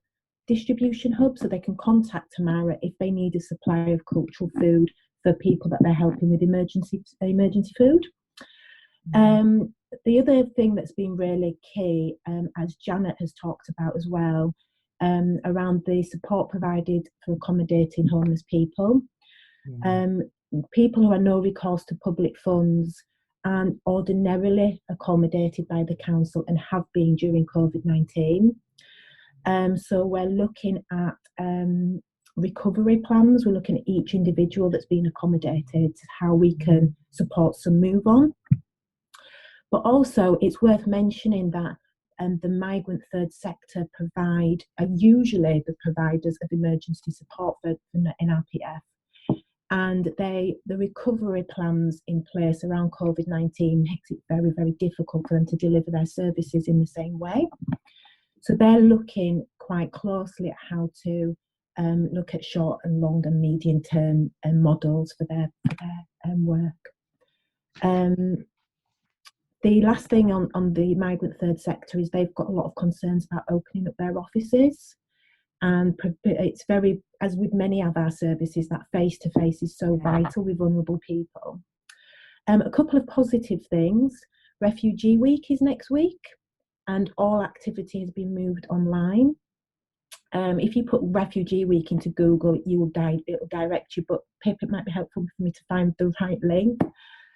distribution hub, so they can contact Tamara if they need a supply of cultural food for people that they're helping with emergency food. The other thing that's been really key, as Janet has talked about as well, around the support provided for accommodating homeless people. People who are no recourse to public funds and ordinarily accommodated by the council and have been during COVID-19. So we're looking at recovery plans. We're looking at each individual that's been accommodated, how we can support some move on. But also it's worth mentioning that the migrant third sector are usually the providers of emergency support for NRPF. And the recovery plans in place around COVID-19 makes it very, very difficult for them to deliver their services in the same way. So they're looking quite closely at how to look at short and long and medium term models for their work. The last thing on the migrant third sector is they've got a lot of concerns about opening up their offices. And it's very, as with many of our services, that face-to-face is so vital with vulnerable people. A couple of positive things. Refugee Week is next week, and all activity has been moved online. If you put Refugee Week into Google, it'll direct you, but it might be helpful for me to find the right link.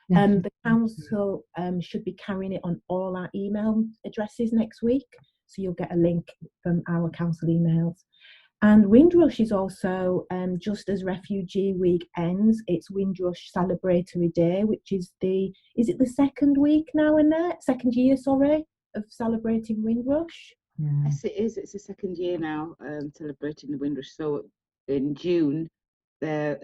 The council should be carrying it on all our email addresses next week, so you'll get a link from our council emails. And Windrush is also, just as Refugee Week ends, it's Windrush Celebratory Day, which is is it the second week now, Annette? Second year, sorry, of celebrating Windrush? Yes, it is. It's the second year now celebrating the Windrush. So in June, there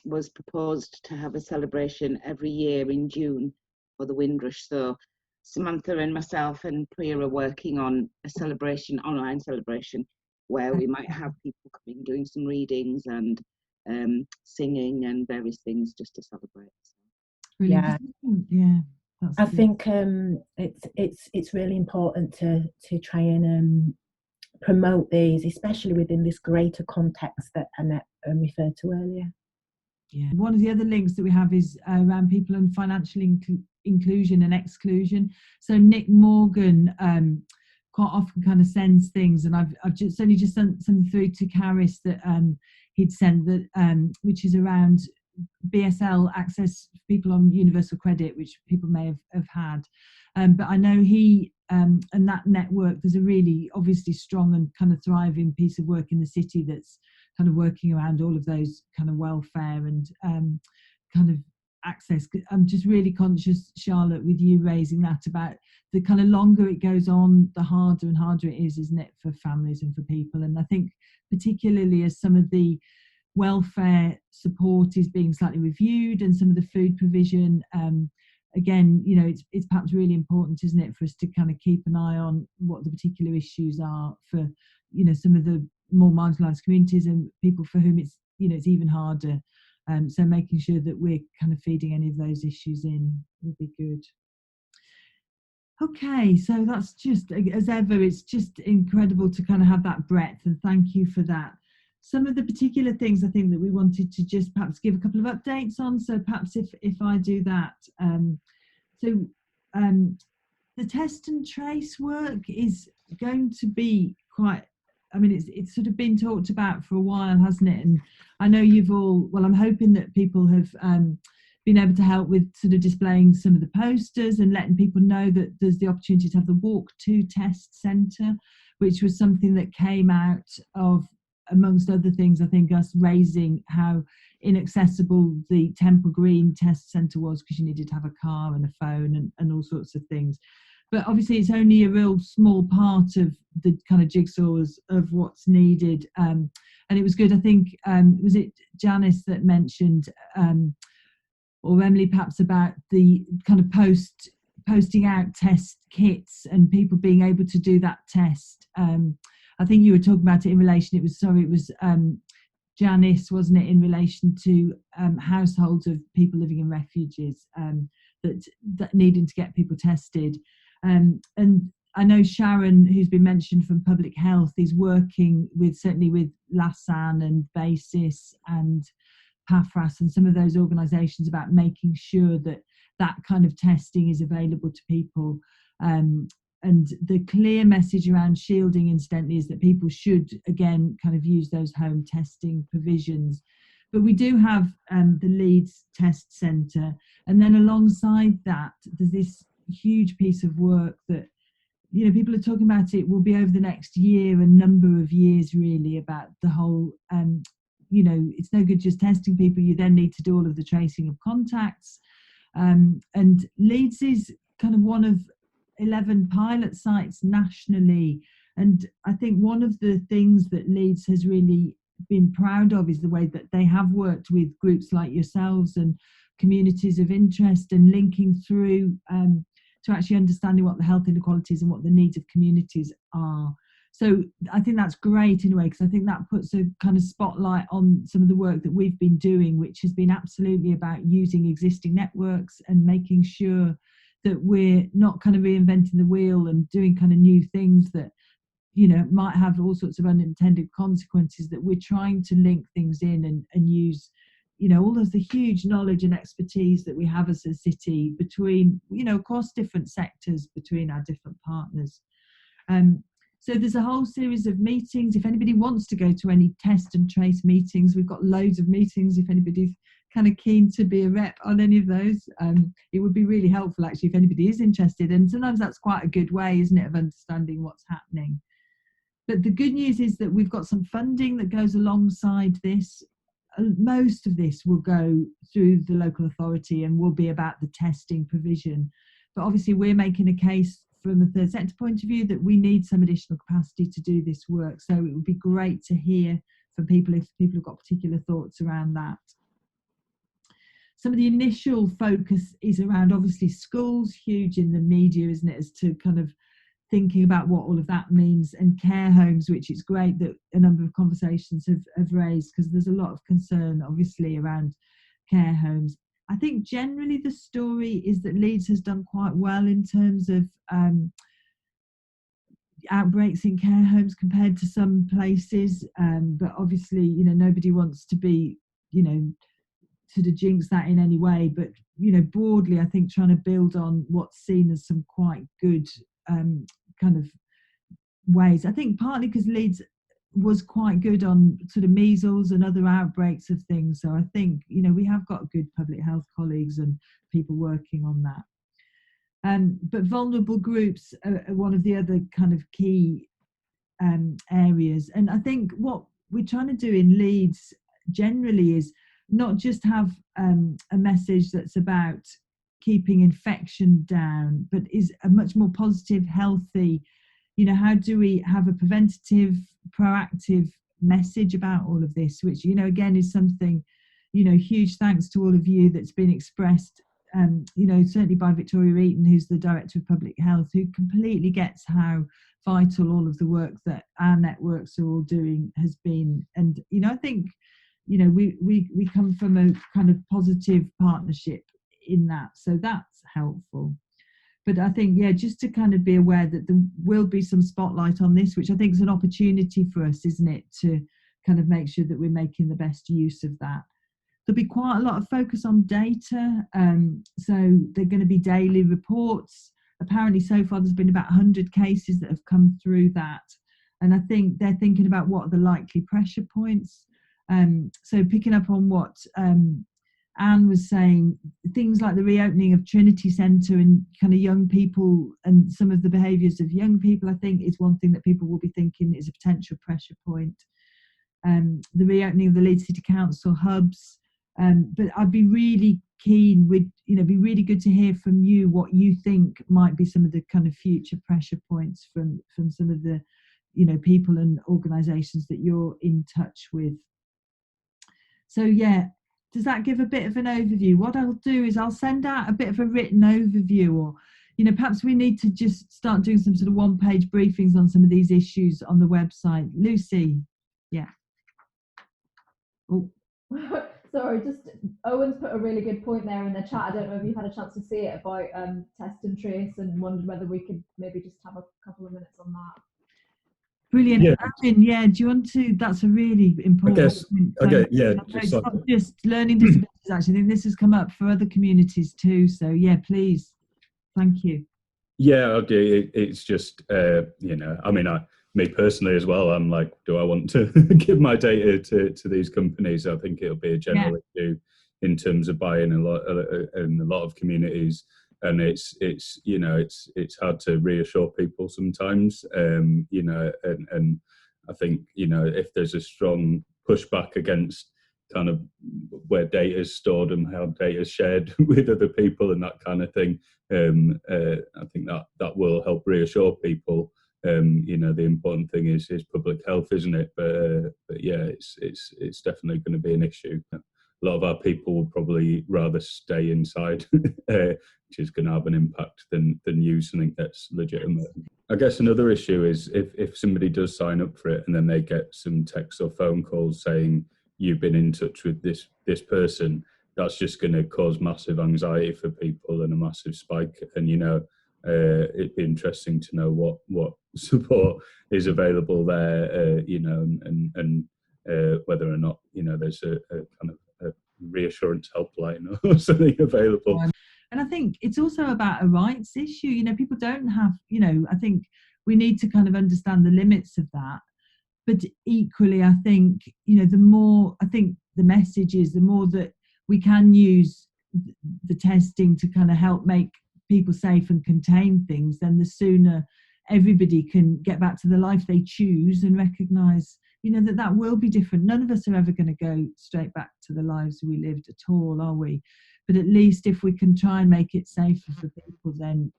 was proposed to have a celebration every year in June for the Windrush. So Samantha and myself and Priya are working on a celebration, online celebration, where we might have people coming, doing some readings and singing and various things just to celebrate. Yeah. I think it's really important to try and promote these, especially within this greater context that Annette referred to earlier. Yeah. One of the other links that we have is around people and financial inclusion and exclusion. So Nick Morgan quite often kind of sends things, and I've just only just sent something through to Caris that he'd sent that which is around BSL access for people on universal credit, which people may have had. But I know he and that network, there's a really obviously strong and kind of thriving piece of work in the city that's kind of working around all of those kind of welfare and kind of access. I'm just really conscious, Charlotte, with you raising that, about the kind of longer it goes on, the harder and harder it is, isn't it, for families and for people. And I think particularly as some of the welfare support is being slightly reviewed and some of the food provision, again, you know, it's perhaps really important, isn't it, for us to kind of keep an eye on what the particular issues are for, you know, some of the more marginalised communities and people for whom it's, you know, it's even harder. So making sure that we're kind of feeding any of those issues in would be good. Okay, so that's just, as ever, it's just incredible to kind of have that breadth, and thank you for that. Some of the particular things I think that we wanted to just perhaps give a couple of updates on, so perhaps if I do that. The test and trace work is going to be quite, I mean, it's sort of been talked about for a while, hasn't it? And I know you've all, well, I'm hoping that people have been able to help with sort of displaying some of the posters and letting people know that there's the opportunity to have the Walk to Test Centre, which was something that came out of, amongst other things, I think us raising how inaccessible the Temple Green Test Centre was, because you needed to have a car and a phone and all sorts of things. But obviously it's only a real small part of the kind of jigsaws of what's needed. And it was good, I think, was it Janice that mentioned, or Emily perhaps, about the kind of posting out test kits and people being able to do that test. I think you were talking about it in relation, it was Janice, wasn't it, in relation to households of people living in refuges that needing to get people tested. And I know Sharon, who's been mentioned from Public Health, is working with, certainly with LASAN and BASIS and PAFRAS and some of those organisations, about making sure that that kind of testing is available to people. And the clear message around shielding, incidentally, is that people should, again, kind of use those home testing provisions. But we do have the Leeds Test Centre. And then alongside that, there's this huge piece of work that, you know, people are talking about, it will be over the next year, a number of years really, about the whole, you know, it's no good just testing people, you then need to do all of the tracing of contacts. And Leeds is kind of one of 11 pilot sites nationally, and I think one of the things that Leeds has really been proud of is the way that they have worked with groups like yourselves and communities of interest, and linking through to actually understanding what the health inequalities and what the needs of communities are. So I think that's great in a way, because I think that puts a kind of spotlight on some of the work that we've been doing, which has been absolutely about using existing networks and making sure that we're not kind of reinventing the wheel and doing kind of new things that, you know, might have all sorts of unintended consequences, that we're trying to link things in and use, you know, all of the huge knowledge and expertise that we have as a city between, you know, across different sectors, between our different partners. So there's a whole series of meetings. If anybody wants to go to any test and trace meetings, we've got loads of meetings. If anybody's kind of keen to be a rep on any of those, it would be really helpful actually if anybody is interested. And sometimes that's quite a good way, isn't it, of understanding what's happening. But the good news is that we've got some funding that goes alongside this. Most of this will go through the local authority and will be about the testing provision. But obviously we're making a case from the third sector point of view that we need some additional capacity to do this work. So it would be great to hear from people if people have got particular thoughts around that. Some of the initial focus is around obviously schools, huge in the media, isn't it, as to kind of thinking about what all of that means, and care homes, which it's great that a number of conversations have raised, because there's a lot of concern obviously around care homes. I think generally the story is that Leeds has done quite well in terms of outbreaks in care homes compared to some places, but obviously, you know, nobody wants to be, you know, to jinx that in any way, but, you know, broadly I think trying to build on what's seen as some quite good kind of ways. I think partly because Leeds was quite good on sort of measles and other outbreaks of things, so I think, you know, we have got good public health colleagues and people working on that. But vulnerable groups are one of the other kind of key areas, and I think what we're trying to do in Leeds generally is not just have a message that's about keeping infection down, but is a much more positive, healthy, you know, how do we have a preventative, proactive message about all of this, which, you know, again is something, you know, huge thanks to all of you that's been expressed, you know, certainly by Victoria Eaton, who's the Director of Public Health, who completely gets how vital all of the work that our networks are all doing has been. And, you know, I think, you know, we come from a kind of positive partnership in that, so that's helpful. But I think, yeah, just to kind of be aware that there will be some spotlight on this, which I think is an opportunity for us, isn't it, to kind of make sure that we're making the best use of that. There'll be quite a lot of focus on data, so they're going to be daily reports. Apparently so far there's been about 100 cases that have come through that, and I think they're thinking about what are the likely pressure points. So picking up on what Anne was saying, things like the reopening of Trinity Centre and kind of young people and some of the behaviours of young people, I think is one thing that people will be thinking is a potential pressure point. The reopening of the Leeds City Council hubs, but I'd be really keen, be really good to hear from you what you think might be some of the kind of future pressure points from some of the, you know, people and organisations that you're in touch with. So yeah, does that give a bit of an overview? What I'll do is I'll send out a bit of a written overview, or, you know, perhaps we need to just start doing some sort of one-page briefings on some of these issues on the website. Lucy, yeah. Oh. Sorry, just Owen's put a really good point there in the chat. I don't know if you've had a chance to see it about test and trace, and wondered whether we could maybe just have a couple of minutes on that. Brilliant. Yeah. Adrian, yeah, do you want to? That's a really important point. Okay, yeah. It's not just learning disabilities, actually. I think this has come up for other communities too. So, yeah, please. Thank you. Yeah, okay. It's just, you know, I mean, me personally as well, I'm like, do I want to give my data to these companies? I think it'll be a general issue in terms of buying in a lot of communities. And it's you know, it's hard to reassure people sometimes, you know, and I think, you know, if there's a strong pushback against kind of where data is stored and how data is shared with other people and that kind of thing, I think that will help reassure people. You know, the important thing is public health, isn't it? But yeah, it's definitely going to be an issue. A lot of our people will probably rather stay inside, which is going to have an impact than use something that's legitimate. I guess another issue is if somebody does sign up for it and then they get some text or phone calls saying you've been in touch with this person, that's just going to cause massive anxiety for people and a massive spike. And, you know, it'd be interesting to know what support is available there, you know, and whether or not, you know, there's a kind of a reassurance helpline or something available. And I think it's also about a rights issue. You know, people don't have, you know, I think we need to kind of understand the limits of that. But equally, I think, you know, the more, I think the message is the more that we can use the testing to kind of help make people safe and contain things, then the sooner everybody can get back to the life they choose and recognise, you know, that will be different. None of us are ever going to go straight back to the lives we lived at all, are we? But at least if we can try and make it safer for people, then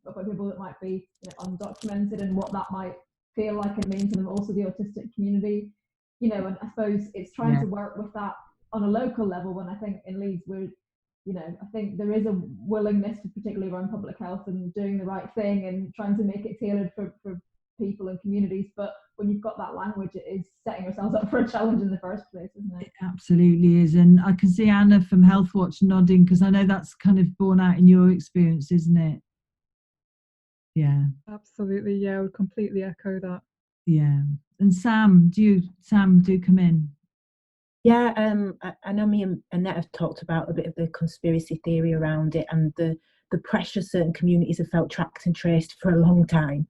about people that might be, you know, undocumented and what that might feel like and mean to them, also the autistic community, you know, and I suppose it's trying to work with that on a local level. When I think in Leeds we're, you know, I think there is a willingness to, particularly around public health and doing the right thing and trying to make it tailored for people and communities, but when you've got that language, it is setting yourselves up for a challenge in the first place, isn't it? It absolutely is. And I can see Anna from Healthwatch nodding, because I know that's kind of borne out in your experience, isn't it? Yeah, absolutely. Yeah, I would completely echo that. Yeah. And Sam, do come in. Yeah, I know me and Annette have talked about a bit of the conspiracy theory around it and the pressure certain communities have felt tracked and traced for a long time.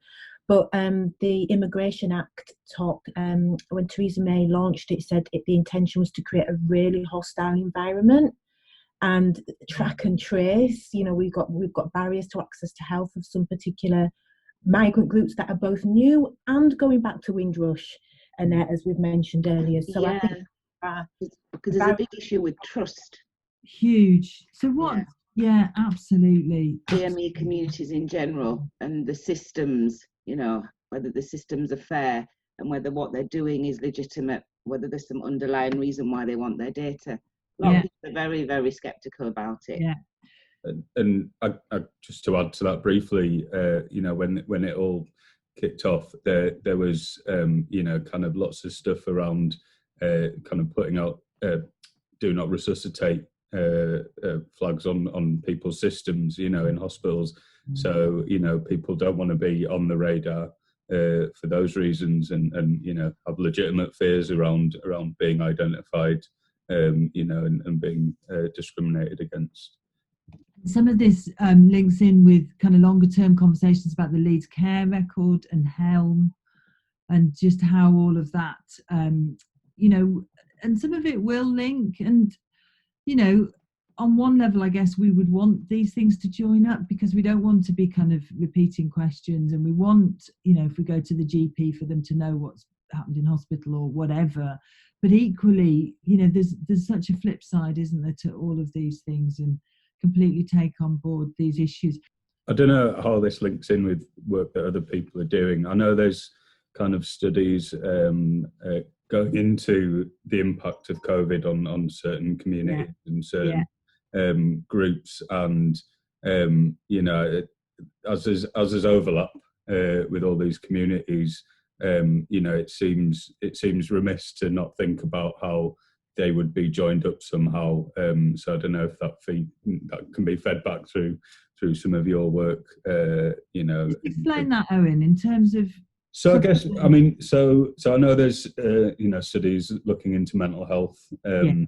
But the Immigration Act talk, when Theresa May launched it, said the intention was to create a really hostile environment and track and trace. You know, we've got barriers to access to health of some particular migrant groups that are both new and going back to Windrush, Annette, as we've mentioned earlier. So I think because there's a big issue with trust. Huge. So what? Yeah, absolutely. AME communities in general and the systems, you know, whether the systems are fair and whether what they're doing is legitimate, whether there's some underlying reason why they want their data. A lot of people are very, very sceptical about it. Yeah. And I just to add to that briefly, you know, when it all kicked off, there was, you know, kind of lots of stuff around kind of putting out do not resuscitate flags on people's systems, you know, in hospitals. So, you know, people don't want to be on the radar for those reasons, and you know, have legitimate fears around being identified, you know, and being discriminated against. Some of this links in with kind of longer term conversations about the Leeds Care Record and Helm, and just how all of that, you know, and some of it will link. And, you know, on one level, I guess we would want these things to join up, because we don't want to be kind of repeating questions, and we want, you know, if we go to the GP, for them to know what's happened in hospital or whatever. But equally, you know, there's such a flip side, isn't there, to all of these things, and completely take on board these issues. I don't know how this links in with work that other people are doing. I know there's kind of studies going into the impact of COVID on certain communities and certain groups, and you know, as there's overlap with all these communities, you know, it seems remiss to not think about how they would be joined up somehow. So I don't know if that can be fed back through some of your work. You know, explain that, Owen, in terms of. So I guess, I mean, so I know there's you know, studies looking into mental health, the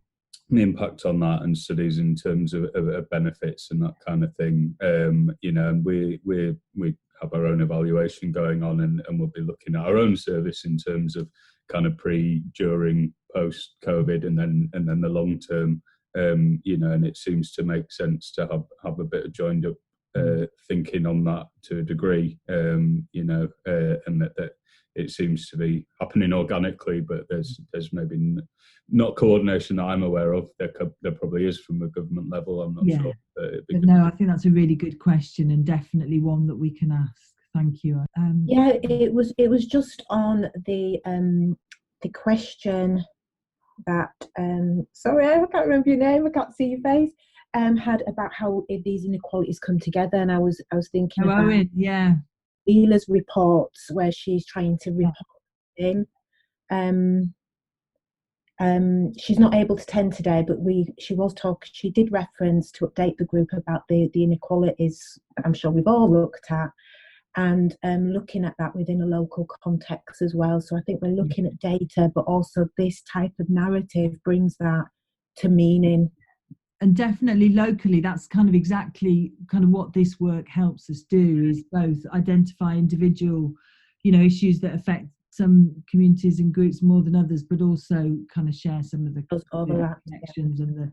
impact on that, and studies in terms of benefits and that kind of thing. You know, and we have our own evaluation going on, and we'll be looking at our own service in terms of kind of pre, during, post COVID, and then the long term. You know, and it seems to make sense to have a bit of joined up thinking on that to a degree, you know, and that it seems to be happening organically, but there's maybe not coordination that I'm aware of. There probably is from a government level. I'm not sure. But no, I think that's a really good question, and definitely one that we can ask. Thank you. Yeah, it was just on the question that sorry, I can't remember your name, I can't see your face, had about how these inequalities come together, and I was thinking about Owen, Leela's reports where she's trying to report in, She's not able to attend today, but she did reference to update the group about the inequalities I'm sure we've all looked at, and looking at that within a local context as well. So I think we're looking at data, but also this type of narrative brings that to meaning. And definitely locally, that's kind of exactly kind of what this work helps us do, is both identify individual, issues that affect some communities and groups more than others, but also kind of share some of the connections and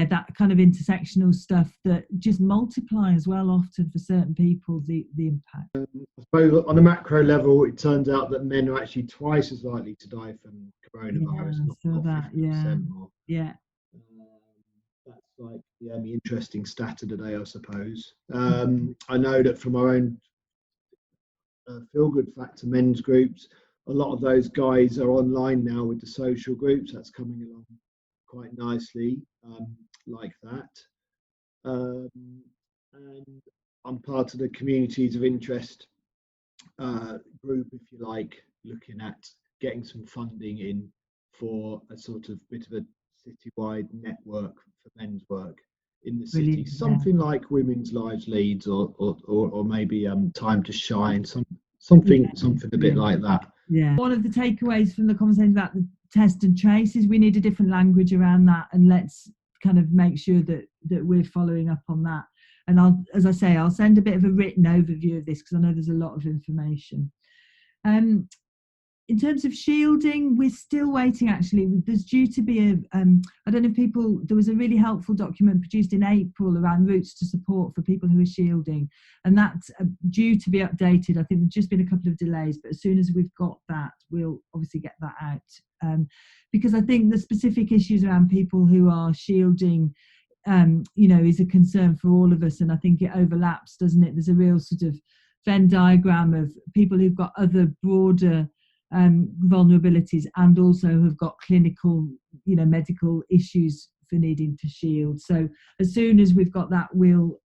that kind of intersectional stuff that just multiply as well often for certain people, the impact. I suppose on a macro level, it turns out that men are actually twice as likely to die from coronavirus. Yeah. That's like the only interesting stat of the day, I suppose. I know that from our own Feel Good Factor men's groups, a lot of those guys are online now with the social groups. That's coming along quite nicely, like that. And I'm part of the communities of interest group, if you like, looking at getting some funding in for a sort of bit of a citywide network for men's work in the city. Something like Women's Lives Leads, or maybe Time to Shine, something a bit like that. Yeah. One of the takeaways from the conversation about the test and trace is we need a different language around that, and let's kind of make sure that we're following up on that. And I'll send a bit of a written overview of this because I know there's a lot of information. In terms of shielding, we're still waiting actually. There's due to be I don't know if there was a really helpful document produced in April around routes to support for people who are shielding, and that's due to be updated. I think there's just been a couple of delays, but as soon as we've got that, we'll obviously get that out. Because I think the specific issues around people who are shielding, is a concern for all of us, and I think it overlaps, doesn't it? There's a real sort of Venn diagram of people who've got other broader vulnerabilities and also have got clinical, medical issues for needing to shield. So as soon as we've got that, we'll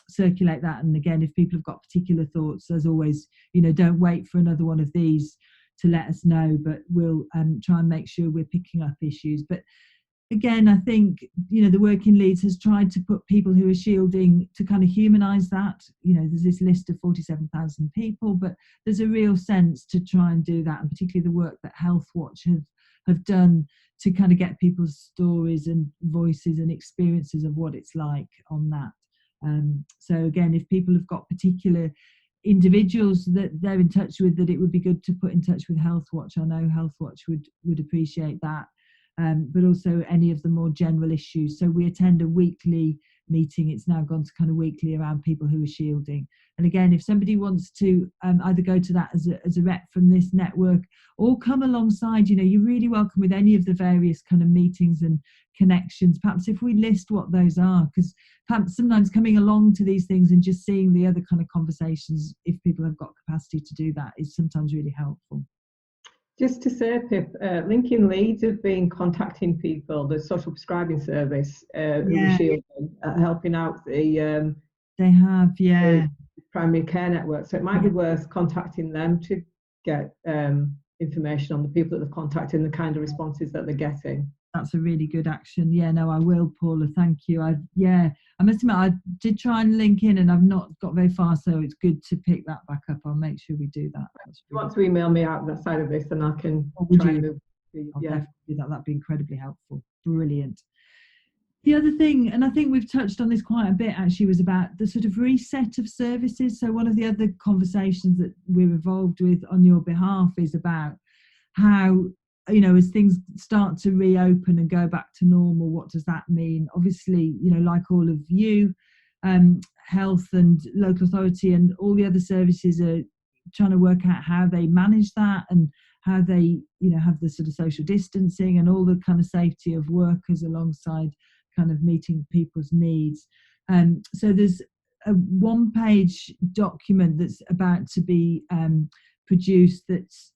circulate that. And again, if people have got particular thoughts, as always, don't wait for another one of these to let us know, but we'll try and make sure we're picking up issues. But again, I think, the Working Leads has tried to put people who are shielding to kind of humanise that. There's this list of 47,000 people, but there's a real sense to try and do that, and particularly the work that Healthwatch have done to kind of get people's stories and voices and experiences of what it's like on that. So again, if people have got particular individuals that they're in touch with, that it would be good to put in touch with Healthwatch. I know Healthwatch would appreciate that. But also any of the more general issues. So we attend a weekly meeting. It's now gone to kind of weekly around people who are shielding. And again, if somebody wants to either go to that as a rep from this network or come alongside, you're really welcome with any of the various kind of meetings and connections. Perhaps if we list what those are, because perhaps sometimes coming along to these things and just seeing the other kind of conversations, if people have got capacity to do that, is sometimes really helpful. Just to say, Pip, Lincoln Leeds have been contacting people, the social prescribing service, who are shielding, helping out the they have, the primary care network. So it might be worth contacting them to get information on the people that they've contacted and the kind of responses that they're getting. That's a really good action. Yeah, no, I will, Paula. Thank you. I must admit, I did try and link in and I've not got very far, so it's good to pick that back up. I'll make sure we do that. If you want to email me out that side of this, then I can try and move. I'll definitely do that. That'd be incredibly helpful. Brilliant. The other thing, and I think we've touched on this quite a bit actually, was about the sort of reset of services. So one of the other conversations that we're involved with on your behalf is about how, as things start to reopen and go back to normal, what does that mean? Obviously, like all of you, health and local authority and all the other services are trying to work out how they manage that and how they, have the sort of social distancing and all the kind of safety of workers alongside kind of meeting people's needs. So there's a one-page document that's about to be produced that's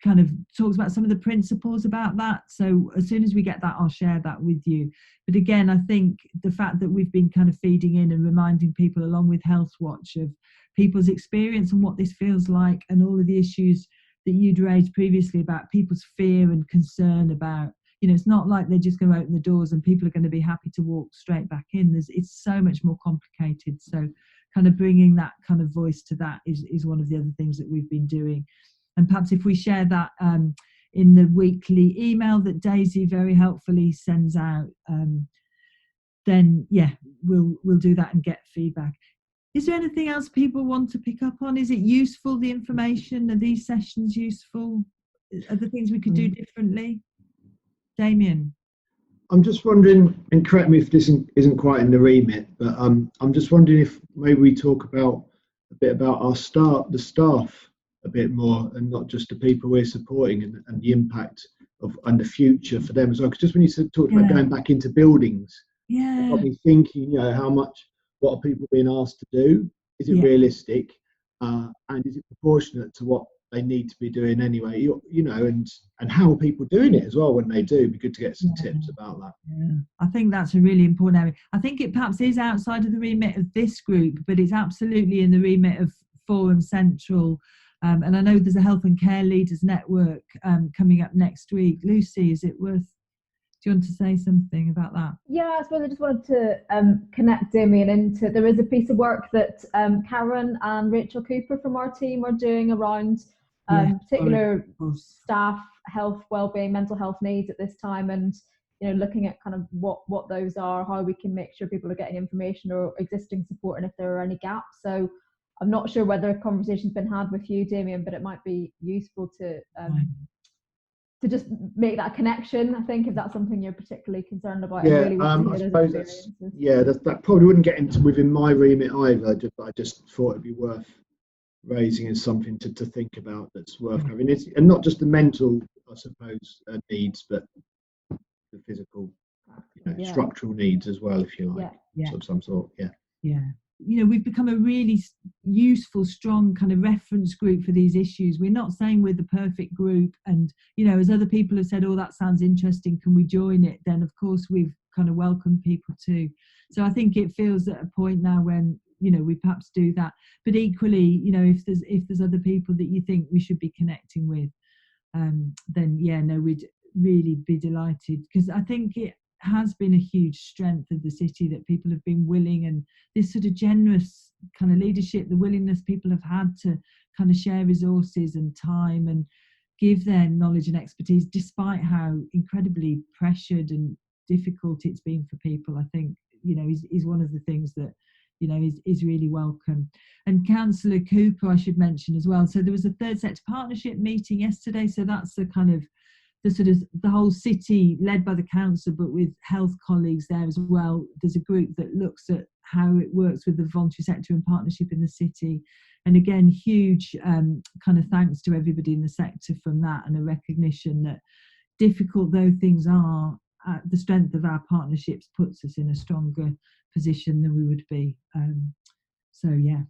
kind of talks about some of the principles about that. So as soon as we get that, I'll share that with you. But again, I think the fact that we've been kind of feeding in and reminding people along with Healthwatch of people's experience and what this feels like, and all of the issues that you'd raised previously about people's fear and concern about, you know, it's not like they're just going to open the doors and people are going to be happy to walk straight back in. It's so much more complicated. So kind of bringing that kind of voice to that is one of the other things that we've been doing. And perhaps if we share that in the weekly email that Daisy very helpfully sends out, then yeah, we'll do that and get feedback. Is there anything else people want to pick up on? Is it useful, the information? Are these sessions useful? Are there things we could do differently? Damien? I'm just wondering, and correct me if this isn't quite in the remit, but I'm just wondering if maybe we talk about a bit about the staff a bit more, and not just the people we're supporting, and the impact of and the future for them as well. Because just when you talked about going back into buildings, it got me thinking, you know, how much, what are people being asked to do? Is it realistic? And is it proportionate to what they need to be doing anyway? You know, and how are people doing it as well when they do? It'd be good to get some tips about that. Yeah, I think that's a really important area. I think it perhaps is outside of the remit of this group, but it's absolutely in the remit of Forum Central. And I know there's a Health and Care Leaders Network coming up next week. Lucy, is it worth... Do you want to say something about that? Yeah, I suppose I just wanted to connect Damien into, there is a piece of work that Karen and Rachel Cooper from our team are doing around particular staff health, wellbeing, mental health needs at this time, and you know, looking at kind of what those are, how we can make sure people are getting information or existing support, and if there are any gaps. So I'm not sure whether a conversation's been had with you, Damien, but it might be useful to just make that connection, I think, if that's something you're particularly concerned about. Yeah, really I suppose that probably wouldn't get into within my remit either, but I just thought it'd be worth raising as something to think about, that's worth having. And not just the mental, I suppose, needs, but the physical, you know, structural needs as well, if you like, of some sort. Yeah. You know, we've become a really useful, strong kind of reference group for these issues. We're not saying we're the perfect group, and you know, as other people have said, oh, that sounds interesting, can we join it? Then of course we've kind of welcomed people too. So I think it feels at a point now when, you know, we perhaps do that, but equally, you know, if there's other people that you think we should be connecting with, then yeah, no, we'd really be delighted, because I think it has been a huge strength of the city that people have been willing, and this sort of generous kind of leadership, the willingness people have had to kind of share resources and time and give their knowledge and expertise, despite how incredibly pressured and difficult it's been for people, I think, you know, is one of the things that, you know, is really welcome. And Councillor Cooper, I should mention as well. So there was a third sector partnership meeting yesterday. So that's the kind of the whole city led by the council, but with health colleagues there as well. There's a group that looks at how it works with the voluntary sector and partnership in the city. And again, huge kind of thanks to everybody in the sector from that, and a recognition that difficult though things are, the strength of our partnerships puts us in a stronger position than we would be. So yeah,